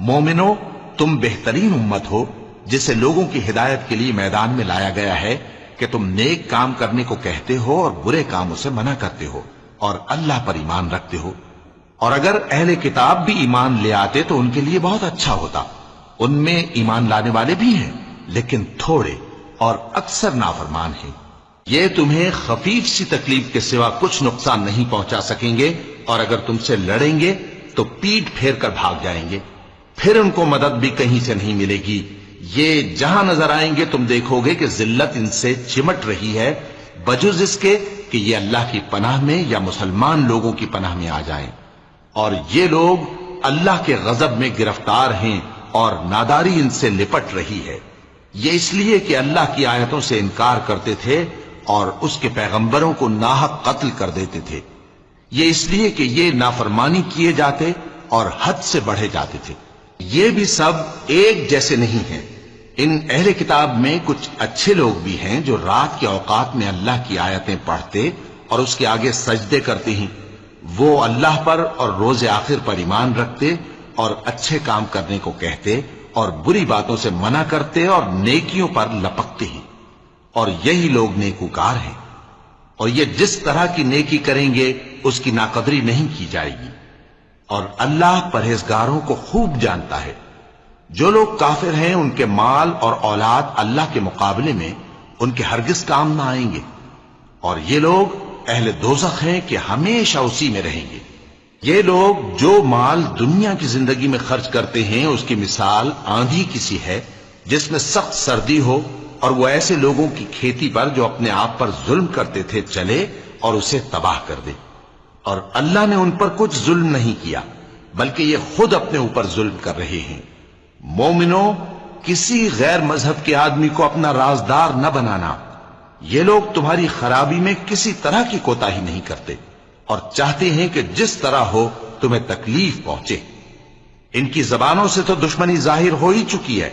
مومنو، تم بہترین امت ہو جسے لوگوں کی ہدایت کے لیے میدان میں لایا گیا ہے کہ تم نیک کام کرنے کو کہتے ہو اور برے کاموں سے منع کرتے ہو اور اللہ پر ایمان رکھتے ہو. اور اگر اہل کتاب بھی ایمان لے آتے تو ان کے لیے بہت اچھا ہوتا. ان میں ایمان لانے والے بھی ہیں لیکن تھوڑے اور اکثر نافرمان ہیں. یہ تمہیں خفیف سی تکلیف کے سوا کچھ نقصان نہیں پہنچا سکیں گے، اور اگر تم سے لڑیں گے تو پیٹ پھیر کر بھاگ جائیں گے. پھر ان کو مدد بھی کہیں سے نہیں ملے گی. یہ جہاں نظر آئیں گے تم دیکھو گے کہ ذلت ان سے چمٹ رہی ہے، بجز اس کے کہ یہ اللہ کی پناہ میں یا مسلمان لوگوں کی پناہ میں آ جائیں. اور یہ لوگ اللہ کے غضب میں گرفتار ہیں اور ناداری ان سے لپٹ رہی ہے. یہ اس لیے کہ اللہ کی آیتوں سے انکار کرتے تھے اور اس کے پیغمبروں کو ناحق قتل کر دیتے تھے. یہ اس لیے کہ یہ نافرمانی کیے جاتے اور حد سے بڑھے جاتے تھے. یہ بھی سب ایک جیسے نہیں ہیں. ان اہل کتاب میں کچھ اچھے لوگ بھی ہیں جو رات کے اوقات میں اللہ کی آیتیں پڑھتے اور اس کے آگے سجدے کرتے ہیں. وہ اللہ پر اور روز آخر پر ایمان رکھتے اور اچھے کام کرنے کو کہتے اور بری باتوں سے منع کرتے اور نیکیوں پر لپکتے ہیں. اور یہی لوگ نیکوکار ہیں. اور یہ جس طرح کی نیکی کریں گے اس کی ناقدری نہیں کی جائے گی. اور اللہ پرہیزگاروں کو خوب جانتا ہے. جو لوگ کافر ہیں ان کے مال اور اولاد اللہ کے مقابلے میں ان کے ہرگز کام نہ آئیں گے. اور یہ لوگ اہل دوزخ ہیں کہ ہمیشہ اسی میں رہیں گے. یہ لوگ جو مال دنیا کی زندگی میں خرچ کرتے ہیں اس کی مثال آندھی کسی ہے جس میں سخت سردی ہو اور وہ ایسے لوگوں کی کھیتی پر جو اپنے آپ پر ظلم کرتے تھے چلے اور اسے تباہ کر دے. اور اللہ نے ان پر کچھ ظلم نہیں کیا بلکہ یہ خود اپنے اوپر ظلم کر رہے ہیں. مومنو، کسی غیر مذہب کے آدمی کو اپنا رازدار نہ بنانا. یہ لوگ تمہاری خرابی میں کسی طرح کی کوتاہی نہیں کرتے اور چاہتے ہیں کہ جس طرح ہو تمہیں تکلیف پہنچے. ان کی زبانوں سے تو دشمنی ظاہر ہو ہی چکی ہے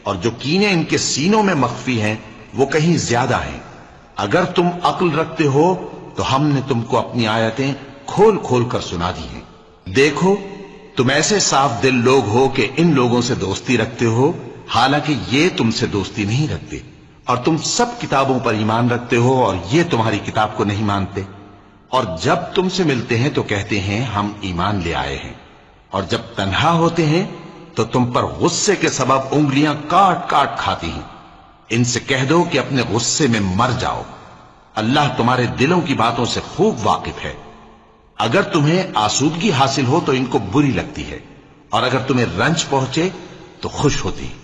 اور جو کینے ان کے سینوں میں مخفی ہیں وہ کہیں زیادہ ہیں. اگر تم عقل رکھتے ہو تو ہم نے تم کو اپنی آیتیں کھول کھول کر سنا دی ہیں. دیکھو، تم ایسے صاف دل لوگ ہو کہ ان لوگوں سے دوستی رکھتے ہو حالانکہ یہ تم سے دوستی نہیں رکھتے. اور تم سب کتابوں پر ایمان رکھتے ہو اور یہ تمہاری کتاب کو نہیں مانتے. اور جب تم سے ملتے ہیں تو کہتے ہیں ہم ایمان لے آئے ہیں، اور جب تنہا ہوتے ہیں تو تم پر غصے کے سبب انگلیاں کاٹ کاٹ کھاتی ہیں. ان سے کہہ دو کہ اپنے غصے میں مر جاؤ. اللہ تمہارے دلوں کی باتوں سے خوب واقف ہے. اگر تمہیں آسودگی حاصل ہو تو ان کو بری لگتی ہے، اور اگر تمہیں رنج پہنچے تو خوش ہوتی ہے.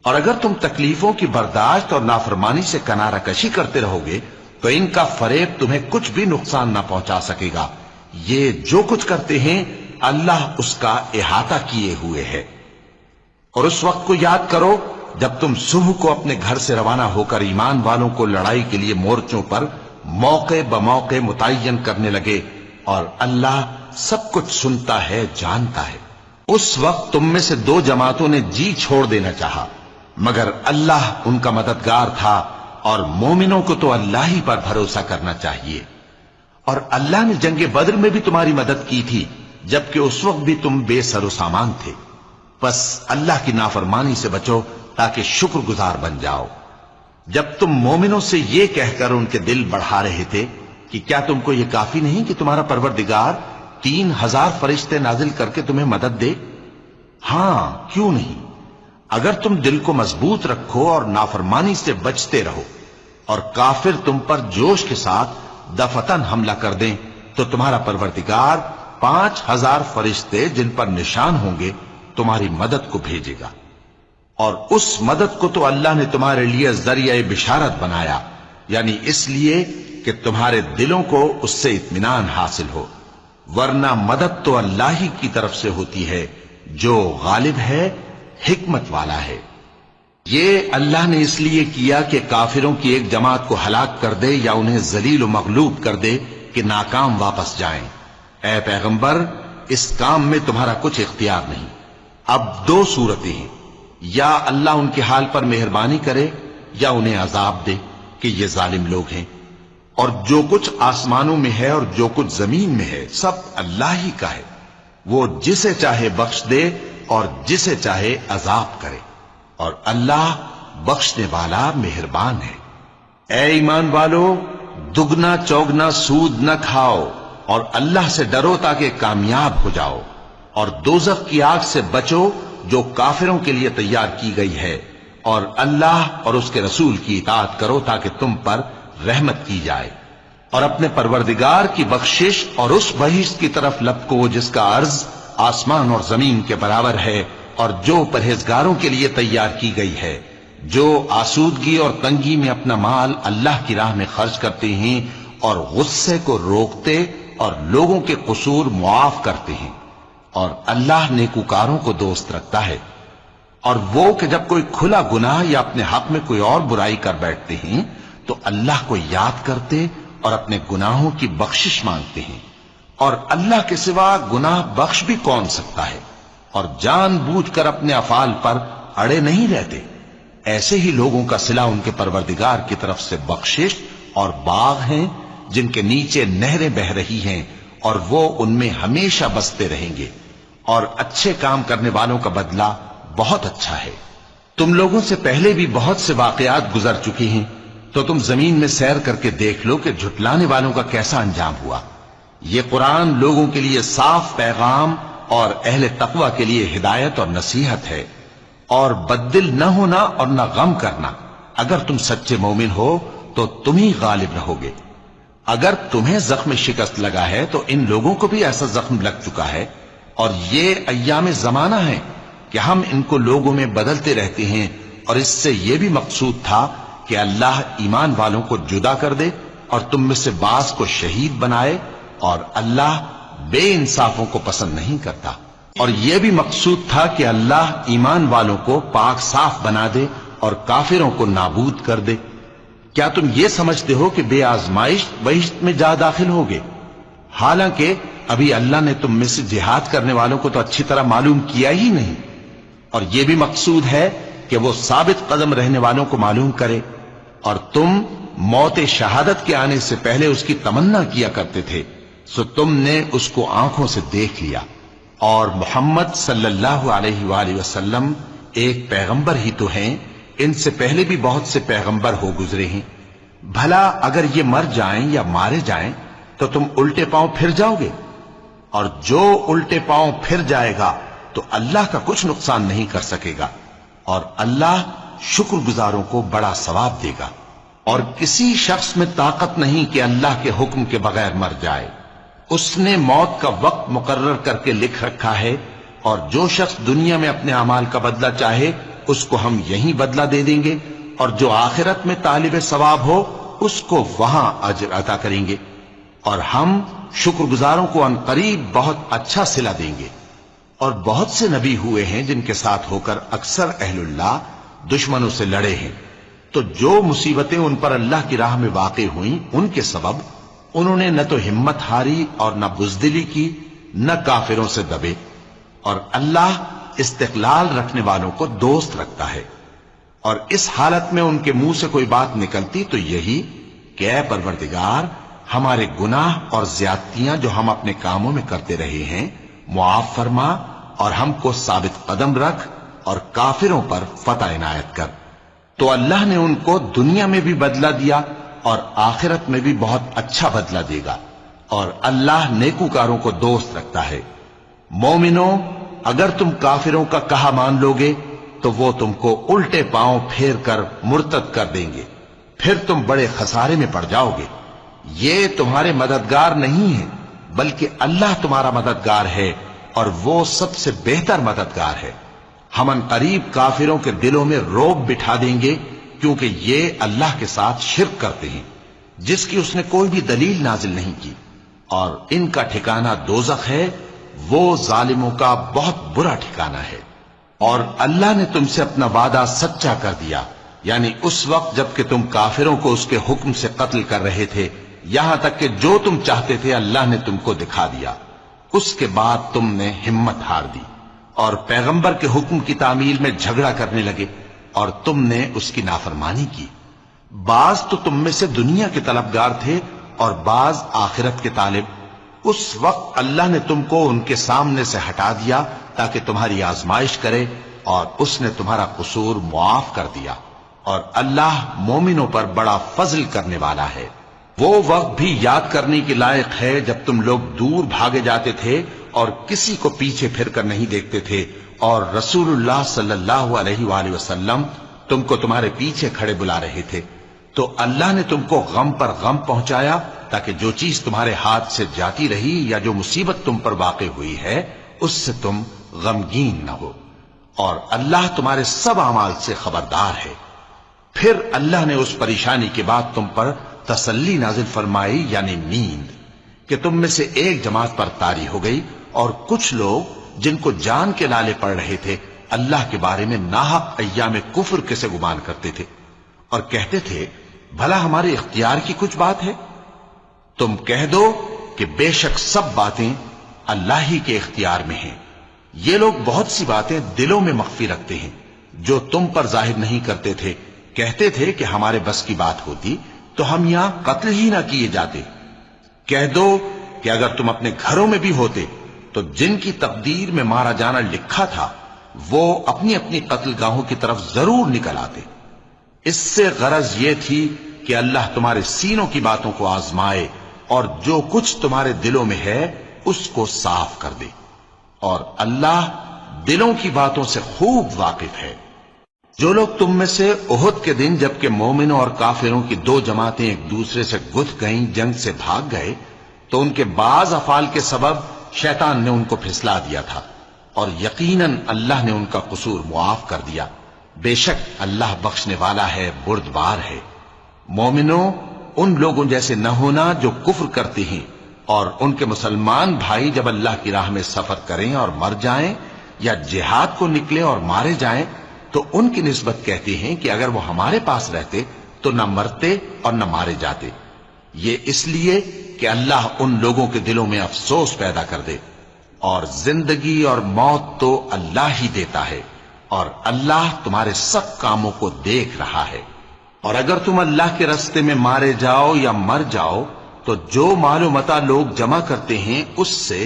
اور اگر تم تکلیفوں کی برداشت اور نافرمانی سے کنارہ کشی کرتے رہو گے تو ان کا فریب تمہیں کچھ بھی نقصان نہ پہنچا سکے گا. یہ جو کچھ کرتے ہیں اللہ اس کا احاطہ کیے ہوئے ہے. اور اس وقت کو یاد کرو جب تم صبح کو اپنے گھر سے روانہ ہو کر ایمان والوں کو لڑائی کے لیے مورچوں پر موقع بموقع متعین کرنے لگے، اور اللہ سب کچھ سنتا ہے، جانتا ہے. اس وقت تم میں سے دو جماعتوں نے جی چھوڑ دینا چاہا مگر اللہ ان کا مددگار تھا، اور مومنوں کو تو اللہ ہی پر بھروسہ کرنا چاہیے. اور اللہ نے جنگ بدر میں بھی تمہاری مدد کی تھی جبکہ اس وقت بھی تم بے سر و سامان تھے. بس اللہ کی نافرمانی سے بچو تاکہ شکر گزار بن جاؤ. جب تم مومنوں سے یہ کہہ کر ان کے دل بڑھا رہے تھے کہ کیا تم کو یہ کافی نہیں کہ تمہارا پروردگار 3000 فرشتے نازل کر کے تمہیں مدد دے؟ ہاں، کیوں نہیں. اگر تم دل کو مضبوط رکھو اور نافرمانی سے بچتے رہو اور کافر تم پر جوش کے ساتھ دفتن حملہ کر دیں تو تمہارا پروردگار 5000 فرشتے جن پر نشان ہوں گے تمہاری مدد کو بھیجے گا، اور اس مدد کو تو اللہ نے تمہارے لیے ذریعہ بشارت بنایا، یعنی اس لیے کہ تمہارے دلوں کو اس سے اطمینان حاصل ہو، ورنہ مدد تو اللہ ہی کی طرف سے ہوتی ہے جو غالب ہے، حکمت والا ہے۔ یہ اللہ نے اس لیے کیا کہ کافروں کی ایک جماعت کو ہلاک کر دے یا انہیں ذلیل و مغلوب کر دے کہ ناکام واپس جائیں۔ اے پیغمبر، اس کام میں تمہارا کچھ اختیار نہیں۔ اب 2 صورتیں ہیں، یا اللہ ان کے حال پر مہربانی کرے یا انہیں عذاب دے کہ یہ ظالم لوگ ہیں، اور جو کچھ آسمانوں میں ہے اور جو کچھ زمین میں ہے سب اللہ ہی کا ہے، وہ جسے چاہے بخش دے اور جسے چاہے عذاب کرے، اور اللہ بخشنے والا مہربان ہے۔ اے ایمان والو، دگنا چوگنا سود نہ کھاؤ اور اللہ سے ڈرو تاکہ کامیاب ہو جاؤ، اور دوزخ کی آگ سے بچو جو کافروں کے لیے تیار کی گئی ہے، اور اللہ اور اس کے رسول کی اطاعت کرو تاکہ تم پر رحمت کی جائے، اور اپنے پروردگار کی بخشش اور اس بہشت کی طرف لپکو جس کا عرض آسمان اور زمین کے برابر ہے، اور جو پرہیزگاروں کے لیے تیار کی گئی ہے، جو آسودگی اور تنگی میں اپنا مال اللہ کی راہ میں خرچ کرتے ہیں اور غصے کو روکتے اور لوگوں کے قصور معاف کرتے ہیں، اور اللہ نیکوکاروں کو دوست رکھتا ہے۔ اور وہ کہ جب کوئی کھلا گناہ یا اپنے حق میں کوئی اور برائی کر بیٹھتے ہیں تو اللہ کو یاد کرتے اور اپنے گناہوں کی بخشش مانگتے ہیں، اور اللہ کے سوا گناہ بخش بھی کون سکتا ہے، اور جان بوجھ کر اپنے افعال پر اڑے نہیں رہتے۔ ایسے ہی لوگوں کا صلہ ان کے پروردگار کی طرف سے بخشش اور باغ ہیں جن کے نیچے نہریں بہ رہی ہیں، اور وہ ان میں ہمیشہ بستے رہیں گے، اور اچھے کام کرنے والوں کا بدلہ بہت اچھا ہے۔ تم لوگوں سے پہلے بھی بہت سے واقعات گزر چکے ہیں، تو تم زمین میں سیر کر کے دیکھ لو کہ جھٹلانے والوں کا کیسا انجام ہوا۔ یہ قرآن لوگوں کے لیے صاف پیغام اور اہل تقوی کے لیے ہدایت اور نصیحت ہے، اور بددل نہ ہونا اور نہ غم کرنا۔ اگر تم سچے مومن ہو تو تم ہی غالب رہو گے۔ اگر تمہیں زخم شکست لگا ہے تو ان لوگوں کو بھی ایسا زخم لگ چکا ہے، اور یہ ایام زمانہ ہے کہ ہم ان کو لوگوں میں بدلتے رہتے ہیں، اور اس سے یہ بھی مقصود تھا کہ اللہ ایمان والوں کو جدا کر دے اور تم میں سے بعض کو شہید بنائے، اور اللہ بے انصافوں کو پسند نہیں کرتا۔ اور یہ بھی مقصود تھا کہ اللہ ایمان والوں کو پاک صاف بنا دے اور کافروں کو نابود کر دے۔ کیا تم یہ سمجھتے ہو کہ بے آزمائش بہشت میں جا داخل ہوگے؟ حالانکہ ابھی اللہ نے تم میں سے جہاد کرنے والوں کو تو اچھی طرح معلوم کیا ہی نہیں، اور یہ بھی مقصود ہے کہ وہ ثابت قدم رہنے والوں کو معلوم کرے، اور تم موت شہادت کے آنے سے پہلے اس کی تمنا کیا کرتے تھے، سو تم نے اس کو آنکھوں سے دیکھ لیا۔ اور محمد صلی اللہ علیہ وآلہ وسلم ایک پیغمبر ہی تو ہیں، ان سے پہلے بھی بہت سے پیغمبر ہو گزرے ہیں۔ بھلا اگر یہ مر جائیں یا مارے جائیں تو تم الٹے پاؤں پھر جاؤ گے؟ اور جو الٹے پاؤں پھر جائے گا تو اللہ کا کچھ نقصان نہیں کر سکے گا، اور اللہ شکر گزاروں کو بڑا ثواب دے گا۔ اور کسی شخص میں طاقت نہیں کہ اللہ کے حکم کے بغیر مر جائے، اس نے موت کا وقت مقرر کر کے لکھ رکھا ہے، اور جو شخص دنیا میں اپنے اعمال کا بدلہ چاہے اس کو ہم یہیں بدلہ دے دیں گے، اور جو آخرت میں طالب ثواب ہو اس کو وہاں اجر عطا کریں گے، اور ہم شکر گزاروں کو ان قریب بہت اچھا صلہ دیں گے۔ اور بہت سے نبی ہوئے ہیں جن کے ساتھ ہو کر اکثر اہل اللہ دشمنوں سے لڑے ہیں، تو جو مصیبتیں ان پر اللہ کی راہ میں واقع ہوئیں ان کے سبب انہوں نے نہ تو ہمت ہاری اور نہ بزدلی کی، نہ کافروں سے دبے، اور اللہ استقلال رکھنے والوں کو دوست رکھتا ہے۔ اور اس حالت میں ان کے منہ سے کوئی بات نکلتی تو یہی کہ اے پروردگار، ہمارے گناہ اور زیادتیاں جو ہم اپنے کاموں میں کرتے رہے ہیں معاف فرما، اور ہم کو ثابت قدم رکھ، اور کافروں پر فتح عنایت کر۔ تو اللہ نے ان کو دنیا میں بھی بدلہ دیا اور آخرت میں بھی بہت اچھا بدلہ دے گا، اور اللہ نیکوکاروں کو دوست رکھتا ہے۔ مومنوں، اگر تم کافروں کا کہا مان لوگے تو وہ تم کو الٹے پاؤں پھیر کر مرتد کر دیں گے، پھر تم بڑے خسارے میں پڑ جاؤ گے۔ یہ تمہارے مددگار نہیں ہیں، بلکہ اللہ تمہارا مددگار ہے اور وہ سب سے بہتر مددگار ہے۔ ہم ان قریب کافروں کے دلوں میں رعب بٹھا دیں گے، کیونکہ یہ اللہ کے ساتھ شرک کرتے ہیں جس کی اس نے کوئی بھی دلیل نازل نہیں کی، اور ان کا ٹھکانہ دوزخ ہے، وہ ظالموں کا بہت برا ٹھکانہ ہے۔ اور اللہ نے تم سے اپنا وعدہ سچا کر دیا، یعنی اس وقت جب کہ تم کافروں کو اس کے حکم سے قتل کر رہے تھے، یہاں تک کہ جو تم چاہتے تھے اللہ نے تم کو دکھا دیا۔ اس کے بعد تم نے ہمت ہار دی اور پیغمبر کے حکم کی تعمیل میں جھگڑا کرنے لگے، اور تم نے اس کی نافرمانی کی۔ بعض تو تم میں سے دنیا کے طلبگار تھے اور بعض آخرت کے طالب۔ اس وقت اللہ نے تم کو ان کے سامنے سے ہٹا دیا تاکہ تمہاری آزمائش کرے، اور اس نے تمہارا قصور معاف کر دیا، اور اللہ مومنوں پر بڑا فضل کرنے والا ہے۔ وہ وقت بھی یاد کرنے کے لائق ہے جب تم لوگ دور بھاگے جاتے تھے اور کسی کو پیچھے پھر کر نہیں دیکھتے تھے، اور رسول اللہ صلی اللہ علیہ وآلہ وسلم تم کو تمہارے پیچھے کھڑے بلا رہے تھے، تو اللہ نے تم کو غم پر غم پہنچایا تاکہ جو چیز تمہارے ہاتھ سے جاتی رہی یا جو مصیبت تم پر واقع ہوئی ہے اس سے تم غمگین نہ ہو، اور اللہ تمہارے سب اعمال سے خبردار ہے۔ پھر اللہ نے اس پریشانی کے بعد تم پر تسلی نازل فرمائی، یعنی نیند، کہ تم میں سے ایک جماعت پر طاری ہو گئی، اور کچھ لوگ جن کو جان کے لالے پڑ رہے تھے اللہ کے بارے میں ناحق ایام کفر کے سے گمان کرتے تھے، اور کہتے تھے بھلا ہمارے اختیار کی کچھ بات ہے؟ تم کہہ دو کہ بے شک سب باتیں اللہ ہی کے اختیار میں ہیں۔ یہ لوگ بہت سی باتیں دلوں میں مخفی رکھتے ہیں جو تم پر ظاہر نہیں کرتے تھے۔ کہتے تھے کہ ہمارے بس کی بات ہوتی تو ہم یہاں قتل ہی نہ کیے جاتے۔ کہہ دو کہ اگر تم اپنے گھروں میں بھی ہوتے تو جن کی تقدیر میں مارا جانا لکھا تھا وہ اپنی اپنی قتل گاہوں کی طرف ضرور نکل آتے۔ اس سے غرض یہ تھی کہ اللہ تمہارے سینوں کی باتوں کو آزمائے اور جو کچھ تمہارے دلوں میں ہے اس کو صاف کر دے، اور اللہ دلوں کی باتوں سے خوب واقف ہے۔ جو لوگ تم میں سے احد کے دن جبکہ مومنوں اور کافروں کی دو جماعتیں ایک دوسرے سے گتھ گئیں جنگ سے بھاگ گئے تو ان کے بعض افعال کے سبب شیطان نے ان کو پھسلا دیا تھا، اور یقیناً اللہ نے ان کا قصور معاف کر دیا۔ بے شک اللہ بخشنے والا ہے، بردبار ہے۔ مومنوں، ان لوگوں جیسے نہ ہونا جو کفر کرتے ہیں، اور ان کے مسلمان بھائی جب اللہ کی راہ میں سفر کریں اور مر جائیں یا جہاد کو نکلیں اور مارے جائیں تو ان کی نسبت کہتے ہیں کہ اگر وہ ہمارے پاس رہتے تو نہ مرتے اور نہ مارے جاتے۔ یہ اس لیے کہ اللہ ان لوگوں کے دلوں میں افسوس پیدا کر دے، اور زندگی اور موت تو اللہ ہی دیتا ہے، اور اللہ تمہارے سب کاموں کو دیکھ رہا ہے۔ اور اگر تم اللہ کے راستے میں مارے جاؤ یا مر جاؤ تو جو مال و متاع لوگ جمع کرتے ہیں اس سے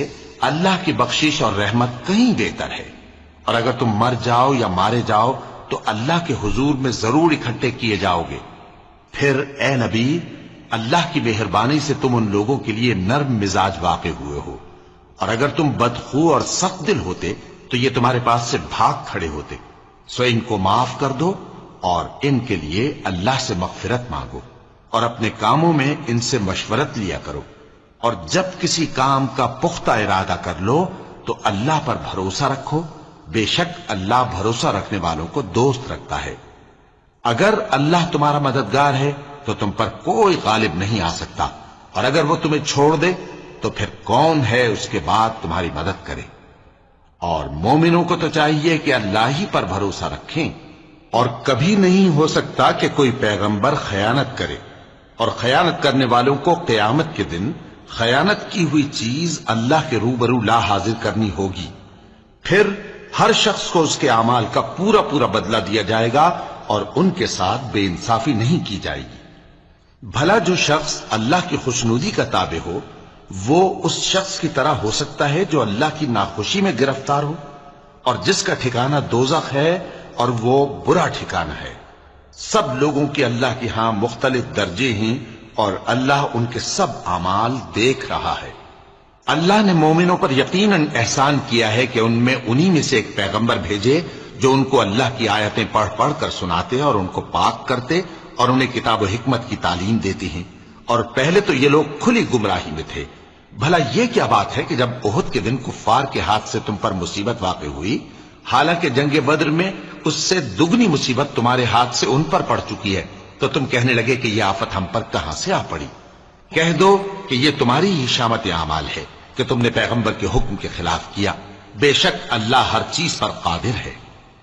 اللہ کی بخشش اور رحمت کہیں بہتر ہے، اور اگر تم مر جاؤ یا مارے جاؤ تو اللہ کے حضور میں ضرور اکٹھے کیے جاؤ گے۔ پھر اے نبی، اللہ کی مہربانی سے تم ان لوگوں کے لیے نرم مزاج واقع ہوئے ہو، اور اگر تم بدخو اور سخت دل ہوتے تو یہ تمہارے پاس سے بھاگ کھڑے ہوتے۔ سو ان کو معاف کر دو اور ان کے لیے اللہ سے مغفرت مانگو، اور اپنے کاموں میں ان سے مشورت لیا کرو، اور جب کسی کام کا پختہ ارادہ کر لو تو اللہ پر بھروسہ رکھو، بے شک اللہ بھروسہ رکھنے والوں کو دوست رکھتا ہے۔ اگر اللہ تمہارا مددگار ہے تو تم پر کوئی غالب نہیں آ سکتا، اور اگر وہ تمہیں چھوڑ دے تو پھر کون ہے اس کے بعد تمہاری مدد کرے۔ اور مومنوں کو تو چاہیے کہ اللہ ہی پر بھروسہ رکھیں، اور کبھی نہیں ہو سکتا کہ کوئی پیغمبر خیانت کرے، اور خیانت کرنے والوں کو قیامت کے دن خیانت کی ہوئی چیز اللہ کے روبرو لا حاضر کرنی ہوگی۔ پھر ہر شخص کو اس کے اعمال کا پورا پورا بدلہ دیا جائے گا، اور ان کے ساتھ بے انصافی نہیں کی جائے گی۔ بھلا جو شخص اللہ کی خوشنودی کا تابع ہو وہ اس شخص کی طرح ہو سکتا ہے جو اللہ کی ناخوشی میں گرفتار ہو، اور جس کا ٹھکانہ دوزخ ہے اور وہ برا ٹھکانہ ہے۔ سب لوگوں کے اللہ کے ہاں مختلف درجے ہیں، اور اللہ ان کے سب اعمال دیکھ رہا ہے۔ اللہ نے مومنوں پر یقیناً احسان کیا ہے کہ ان میں انہی میں سے ایک پیغمبر بھیجے جو ان کو اللہ کی آیتیں پڑھ پڑھ کر سناتے اور ان کو پاک کرتے اور انہیں کتاب و حکمت کی تعلیم دیتے ہیں، اور پہلے تو یہ لوگ کھلی گمراہی میں تھے۔ بھلا یہ کیا بات ہے کہ جب احد کے دن کفار کے ہاتھ سے تم پر مصیبت واقع ہوئی، حالانکہ جنگ بدر میں اس سے دگنی مصیبت تمہارے ہاتھ سے ان پر پڑ چکی ہے، تو تم کہنے لگے کہ یہ آفت ہم پر کہاں سے آ پڑی؟ کہہ دو کہ یہ تمہاری ہی شامت اعمال ہے کہ تم نے پیغمبر کے حکم کے خلاف کیا، بے شک اللہ ہر چیز پر قادر ہے۔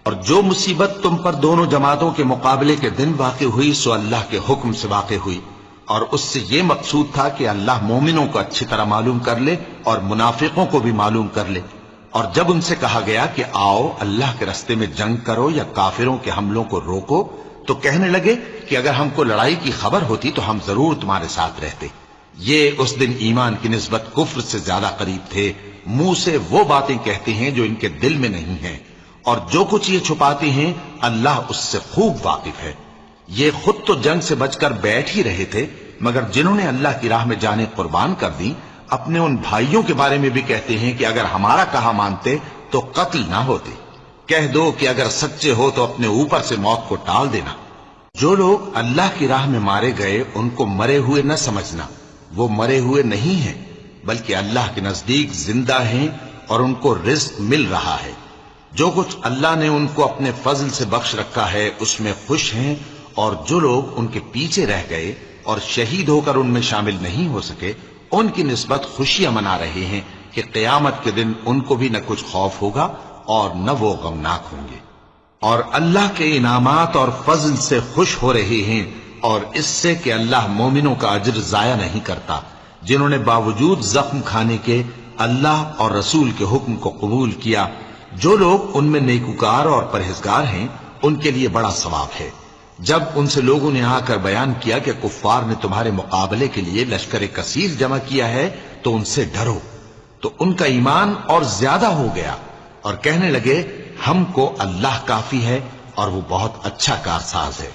اور جو مصیبت تم پر دونوں جماعتوں کے مقابلے کے دن واقع ہوئی سو اللہ کے حکم سے واقع ہوئی، اور اس سے یہ مقصود تھا کہ اللہ مومنوں کو اچھی طرح معلوم کر لے اور منافقوں کو بھی معلوم کر لے۔ اور جب ان سے کہا گیا کہ آؤ اللہ کے راستے میں جنگ کرو یا کافروں کے حملوں کو روکو، تو کہنے لگے کہ اگر ہم کو لڑائی کی خبر ہوتی تو ہم ضرور تمہارے ساتھ رہتے۔ یہ اس دن ایمان کی نسبت کفر سے زیادہ قریب تھے، منہ سے وہ باتیں کہتے ہیں جو ان کے دل میں نہیں ہیں، اور جو کچھ یہ چھپاتے ہیں اللہ اس سے خوب واقف ہے۔ یہ خود تو جنگ سے بچ کر بیٹھ ہی رہے تھے، مگر جنہوں نے اللہ کی راہ میں جانیں قربان کر دی، اپنے ان بھائیوں کے بارے میں بھی کہتے ہیں کہ اگر ہمارا کہا مانتے تو قتل نہ ہوتے۔ کہہ دو کہ اگر سچے ہو تو اپنے اوپر سے موت کو ٹال دینا۔ جو لوگ اللہ کی راہ میں مارے گئے ان کو مرے ہوئے نہ سمجھنا، وہ مرے ہوئے نہیں ہیں بلکہ اللہ کے نزدیک زندہ ہیں اور ان کو رزق مل رہا ہے۔ جو کچھ اللہ نے ان کو اپنے فضل سے بخش رکھا ہے اس میں خوش ہیں، اور جو لوگ ان کے پیچھے رہ گئے اور شہید ہو کر ان میں شامل نہیں ہو سکے ان کی نسبت خوشیاں منا رہے ہیں کہ قیامت کے دن ان کو بھی نہ کچھ خوف ہوگا اور نہ وہ غمناک ہوں گے، اور اللہ کے انعامات اور فضل سے خوش ہو رہے ہیں، اور اس سے کہ اللہ مومنوں کا اجر ضائع نہیں کرتا جنہوں نے باوجود زخم کھانے کے اللہ اور رسول کے حکم کو قبول کیا۔ جو لوگ ان میں نیکوکار اور پرہیزگار ہیں ان کے لیے بڑا ثواب ہے۔ جب ان سے لوگوں نے آ کر بیان کیا کہ کفار نے تمہارے مقابلے کے لیے لشکر کثیر جمع کیا ہے تو ان سے ڈرو، تو ان کا ایمان اور زیادہ ہو گیا اور کہنے لگے ہم کو اللہ کافی ہے اور وہ بہت اچھا کارساز ہے۔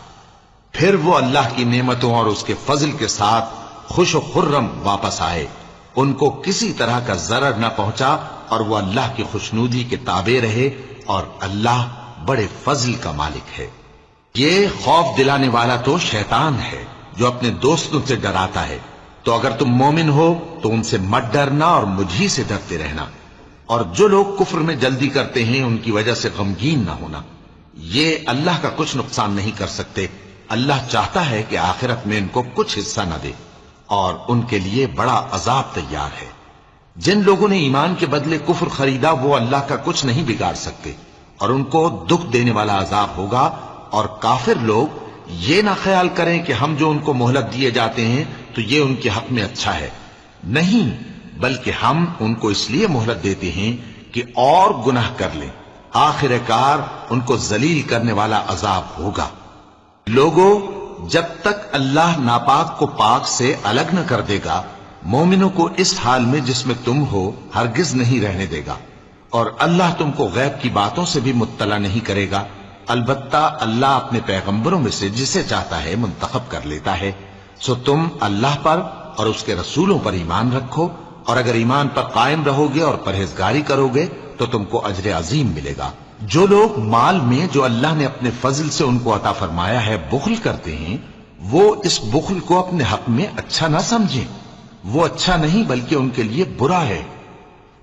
پھر وہ اللہ کی نعمتوں اور اس کے فضل کے ساتھ خوش و خرم واپس آئے، ان کو کسی طرح کا ضرر نہ پہنچا اور وہ اللہ کی خوشنودی کے تابع رہے، اور اللہ بڑے فضل کا مالک ہے۔ یہ خوف دلانے والا تو شیطان ہے جو اپنے دوستوں سے ڈراتا ہے، تو اگر تم مومن ہو تو ان سے مت ڈرنا اور مجھی سے ڈرتے رہنا، اور جو لوگ کفر میں جلدی کرتے ہیں ان کی وجہ سے غمگین نہ ہونا، یہ اللہ کا کچھ نقصان نہیں کر سکتے۔ اللہ چاہتا ہے کہ آخرت میں ان کو کچھ حصہ نہ دے، اور ان کے لیے بڑا عذاب تیار ہے۔ جن لوگوں نے ایمان کے بدلے کفر خریدا وہ اللہ کا کچھ نہیں بگاڑ سکتے، اور ان کو دکھ دینے والا عذاب ہوگا۔ اور کافر لوگ یہ نہ خیال کریں کہ ہم جو ان کو مہلت دیے جاتے ہیں تو یہ ان کے حق میں اچھا ہے، نہیں، بلکہ ہم ان کو اس لیے مہلت دیتے ہیں کہ اور گناہ کر لیں، آخر کار ان کو ذلیل کرنے والا عذاب ہوگا۔ لوگوں، جب تک اللہ ناپاک کو پاک سے الگ نہ کر دے گا مومنوں کو اس حال میں جس میں تم ہو ہرگز نہیں رہنے دے گا، اور اللہ تم کو غیب کی باتوں سے بھی مطلع نہیں کرے گا۔ البتہ اللہ اپنے پیغمبروں میں سے جسے چاہتا ہے منتخب کر لیتا ہے، سو تم اللہ پر اور اس کے رسولوں پر ایمان رکھو، اور اگر ایمان پر قائم رہو گے اور پرہیزگاری کرو گے تو تم کو اجر عظیم ملے گا۔ جو لوگ مال میں جو اللہ نے اپنے فضل سے ان کو عطا فرمایا ہے بخل کرتے ہیں، وہ اس بخل کو اپنے حق میں اچھا نہ سمجھیں، وہ اچھا نہیں بلکہ ان کے لیے برا ہے۔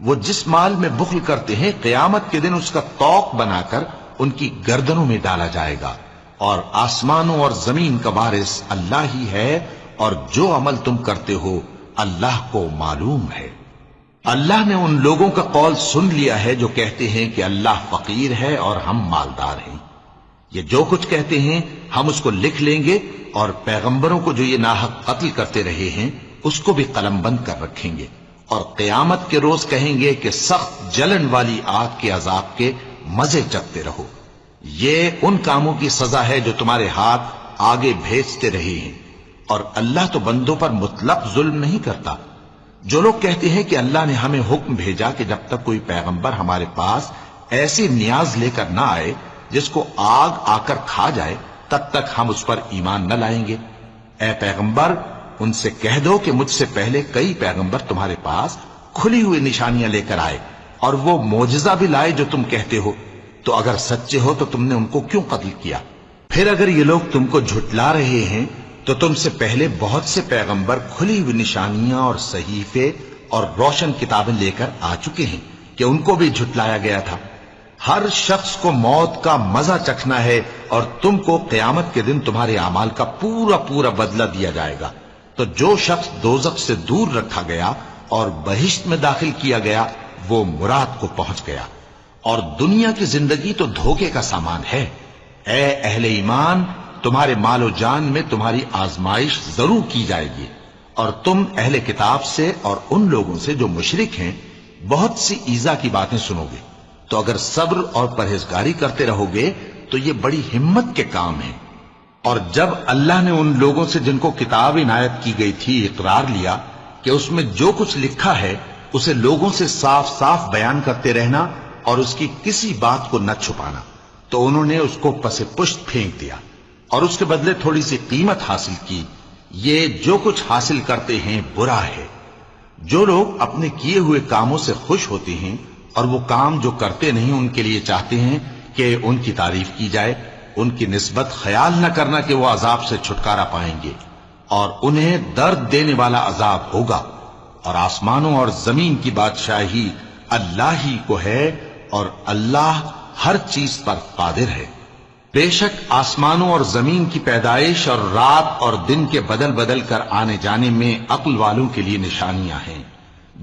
وہ جس مال میں بخل کرتے ہیں قیامت کے دن اس کا طوق بنا کر ان کی گردنوں میں ڈالا جائے گا، اور آسمانوں اور زمین کا وارث اللہ ہی ہے، اور جو عمل تم کرتے ہو اللہ کو معلوم ہے۔ اللہ نے ان لوگوں کا قول سن لیا ہے جو کہتے ہیں کہ اللہ فقیر ہے اور ہم مالدار ہیں۔ یہ جو کچھ کہتے ہیں ہم اس کو لکھ لیں گے، اور پیغمبروں کو جو یہ ناحق قتل کرتے رہے ہیں اس کو بھی قلم بند کر رکھیں گے، اور قیامت کے روز کہیں گے کہ سخت جلن والی آگ کے عذاب کے مزے چکتے رہو۔ یہ ان کاموں کی سزا ہے جو تمہارے ہاتھ آگے بھیجتے رہے ہیں، اور اللہ تو بندوں پر مطلق ظلم نہیں کرتا۔ جو لوگ کہتے ہیں کہ اللہ نے ہمیں حکم بھیجا کہ جب تک کوئی پیغمبر ہمارے پاس ایسی نیاز لے کر نہ آئے جس کو آگ آ کر کھا جائے تب تک ہم اس پر ایمان نہ لائیں گے، اے پیغمبر ان سے کہہ دو کہ مجھ سے پہلے کئی پیغمبر تمہارے پاس کھلی ہوئی نشانیاں لے کر آئے، اور وہ معجزہ بھی لائے جو تم کہتے ہو، تو اگر سچے ہو تو تم نے ان کو کیوں قتل کیا؟ پھر اگر یہ لوگ تم کو جھٹلا رہے ہیں تو تم سے پہلے بہت سے پیغمبر کھلی ہوئی نشانیاں اور صحیفے اور روشن کتابیں لے کر آ چکے ہیں کہ ان کو بھی جھٹلایا گیا تھا۔ ہر شخص کو موت کا مزہ چکھنا ہے اور تم کو قیامت کے دن تمہارے اعمال کا پورا پورا بدلہ دیا جائے گا۔ تو جو شخص دوزخ سے دور رکھا گیا اور بہشت میں داخل کیا گیا وہ مراد کو پہنچ گیا، اور دنیا کی زندگی تو دھوکے کا سامان ہے۔ اے اہل ایمان، تمہارے مال و جان میں تمہاری آزمائش ضرور کی جائے گی، اور تم اہل کتاب سے اور ان لوگوں سے جو مشرک ہیں بہت سی ایذا کی باتیں سنو گے۔ تو اگر صبر اور پرہیزگاری کرتے رہو گے تو یہ بڑی ہمت کے کام ہیں۔ اور جب اللہ نے ان لوگوں سے جن کو کتاب عنایت کی گئی تھی اقرار لیا کہ اس میں جو کچھ لکھا ہے اسے لوگوں سے صاف صاف بیان کرتے رہنا اور اس کی کسی بات کو نہ چھپانا، تو انہوں نے اس کو پس پشت پھینک دیا اور اس کے بدلے تھوڑی سی قیمت حاصل کی۔ یہ جو کچھ حاصل کرتے ہیں برا ہے۔ جو لوگ اپنے کیے ہوئے کاموں سے خوش ہوتے ہیں اور وہ کام جو کرتے نہیں ان کے لیے چاہتے ہیں کہ ان کی تعریف کی جائے، ان کی نسبت خیال نہ کرنا کہ وہ عذاب سے چھٹکارا پائیں گے، اور انہیں درد دینے والا عذاب ہوگا۔ اور آسمانوں اور زمین کی بادشاہی اللہ ہی کو ہے، اور اللہ ہر چیز پر قادر ہے۔ بے شک آسمانوں اور زمین کی پیدائش اور رات اور دن کے بدل بدل کر آنے جانے میں عقل والوں کے لیے نشانیاں ہیں،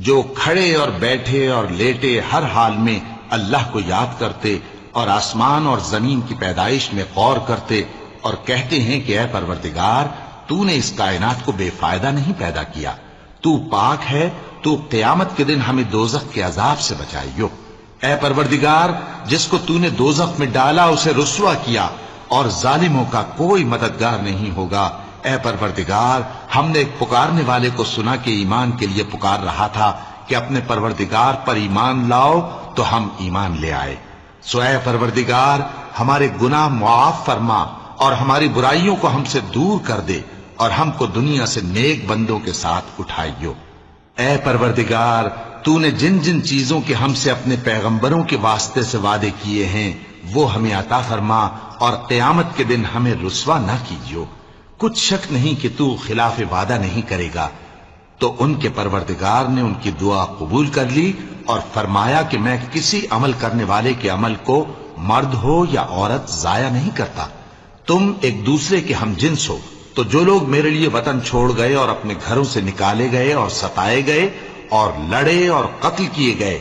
جو کھڑے اور بیٹھے اور لیٹے ہر حال میں اللہ کو یاد کرتے اور آسمان اور زمین کی پیدائش میں غور کرتے اور کہتے ہیں کہ اے پروردگار، تو نے اس کائنات کو بے فائدہ نہیں پیدا کیا، تو پاک ہے، تو قیامت کے دن ہمیں دوزخ کے عذاب سے بچائیو۔ اے پروردگار، جس کو تو نے دوزخ میں ڈالا اسے رسوا کیا، اور ظالموں کا کوئی مددگار نہیں ہوگا۔ اے پروردگار، ہم نے ایک پکارنے والے کو سنا کہ ایمان کے لیے پکار رہا تھا کہ اپنے پروردگار پر ایمان لاؤ، تو ہم ایمان لے آئے۔ سو اے پروردگار، ہمارے گناہ معاف فرما اور ہماری برائیوں کو ہم سے دور کر دے، اور ہم کو دنیا سے نیک بندوں کے ساتھ اٹھائیو۔ اے پروردگار، تو نے جن جن چیزوں کے ہم سے اپنے پیغمبروں کے واسطے سے وعدے کیے ہیں وہ ہمیں عطا فرما، اور قیامت کے دن ہمیں رسوا نہ کیجیو۔ کچھ شک نہیں کہ تو خلاف وعدہ نہیں کرے گا۔ تو ان کے پروردگار نے ان کی دعا قبول کر لی اور فرمایا کہ میں کسی عمل کرنے والے کے عمل کو مرد ہو یا عورت ضائع نہیں کرتا۔ تم ایک دوسرے کے ہم جنس ہو، تو جو لوگ میرے لیے وطن چھوڑ گئے اور اپنے گھروں سے نکالے گئے اور ستائے گئے اور لڑے اور قتل کیے گئے،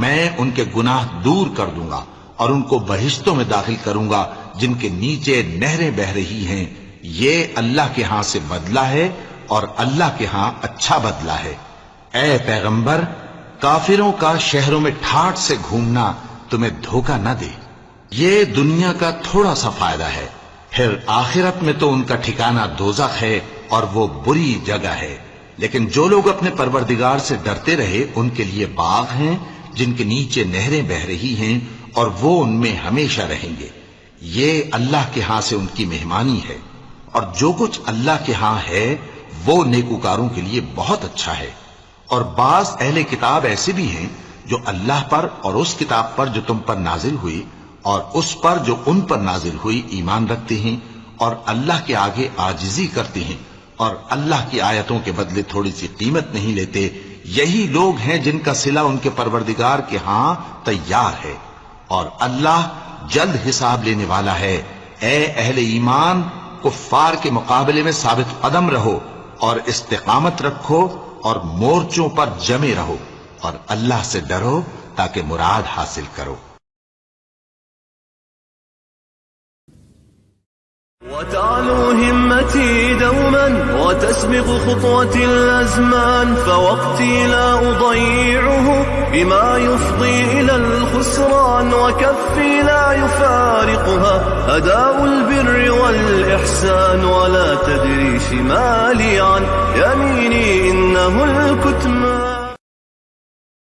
میں ان کے گناہ دور کر دوں گا اور ان کو بہشتوں میں داخل کروں گا جن کے نیچے نہریں بہ رہی ہیں۔ یہ اللہ کے ہاں سے بدلہ ہے اور اللہ کے ہاں اچھا بدلہ ہے۔ اے پیغمبر، کافروں کا شہروں میں ٹھاٹھ سے گھومنا تمہیں دھوکہ نہ دے، یہ دنیا کا تھوڑا سا فائدہ ہے، پھر آخرت میں تو ان کا ٹھکانہ دوزخ ہے اور وہ بری جگہ ہے۔ لیکن جو لوگ اپنے پروردگار سے ڈرتے رہے ان کے لیے باغ ہیں جن کے نیچے نہریں بہ رہی ہیں، اور وہ ان میں ہمیشہ رہیں گے۔ یہ اللہ کے ہاں سے ان کی مہمانی ہے، اور جو کچھ اللہ کے ہاں ہے وہ نیکوکاروں کے لیے بہت اچھا ہے۔ اور بعض اہل کتاب ایسے بھی ہیں جو اللہ پر اور اس کتاب پر جو تم پر نازل ہوئی اور اس پر جو ان پر نازل ہوئی ایمان رکھتے ہیں، اور اللہ کے آگے عاجزی کرتے ہیں، اور اللہ کی آیتوں کے بدلے تھوڑی سی قیمت نہیں لیتے۔ یہی لوگ ہیں جن کا صلہ ان کے پروردگار کے ہاں تیار ہے، اور اللہ جلد حساب لینے والا ہے۔ اے اہل ایمان، کفار کے مقابلے میں ثابت قدم رہو اور استقامت رکھو اور مورچوں پر جمے رہو، اور اللہ سے ڈرو تاکہ مراد حاصل کرو۔ وتعلو همتي دوما وتسبق خطوتي الأزمان، فوقتي لا أضيعه بما يفضي إلى الخسران، وكفي لا يفارقها أداء البر والإحسان، ولا تدري شمالي عن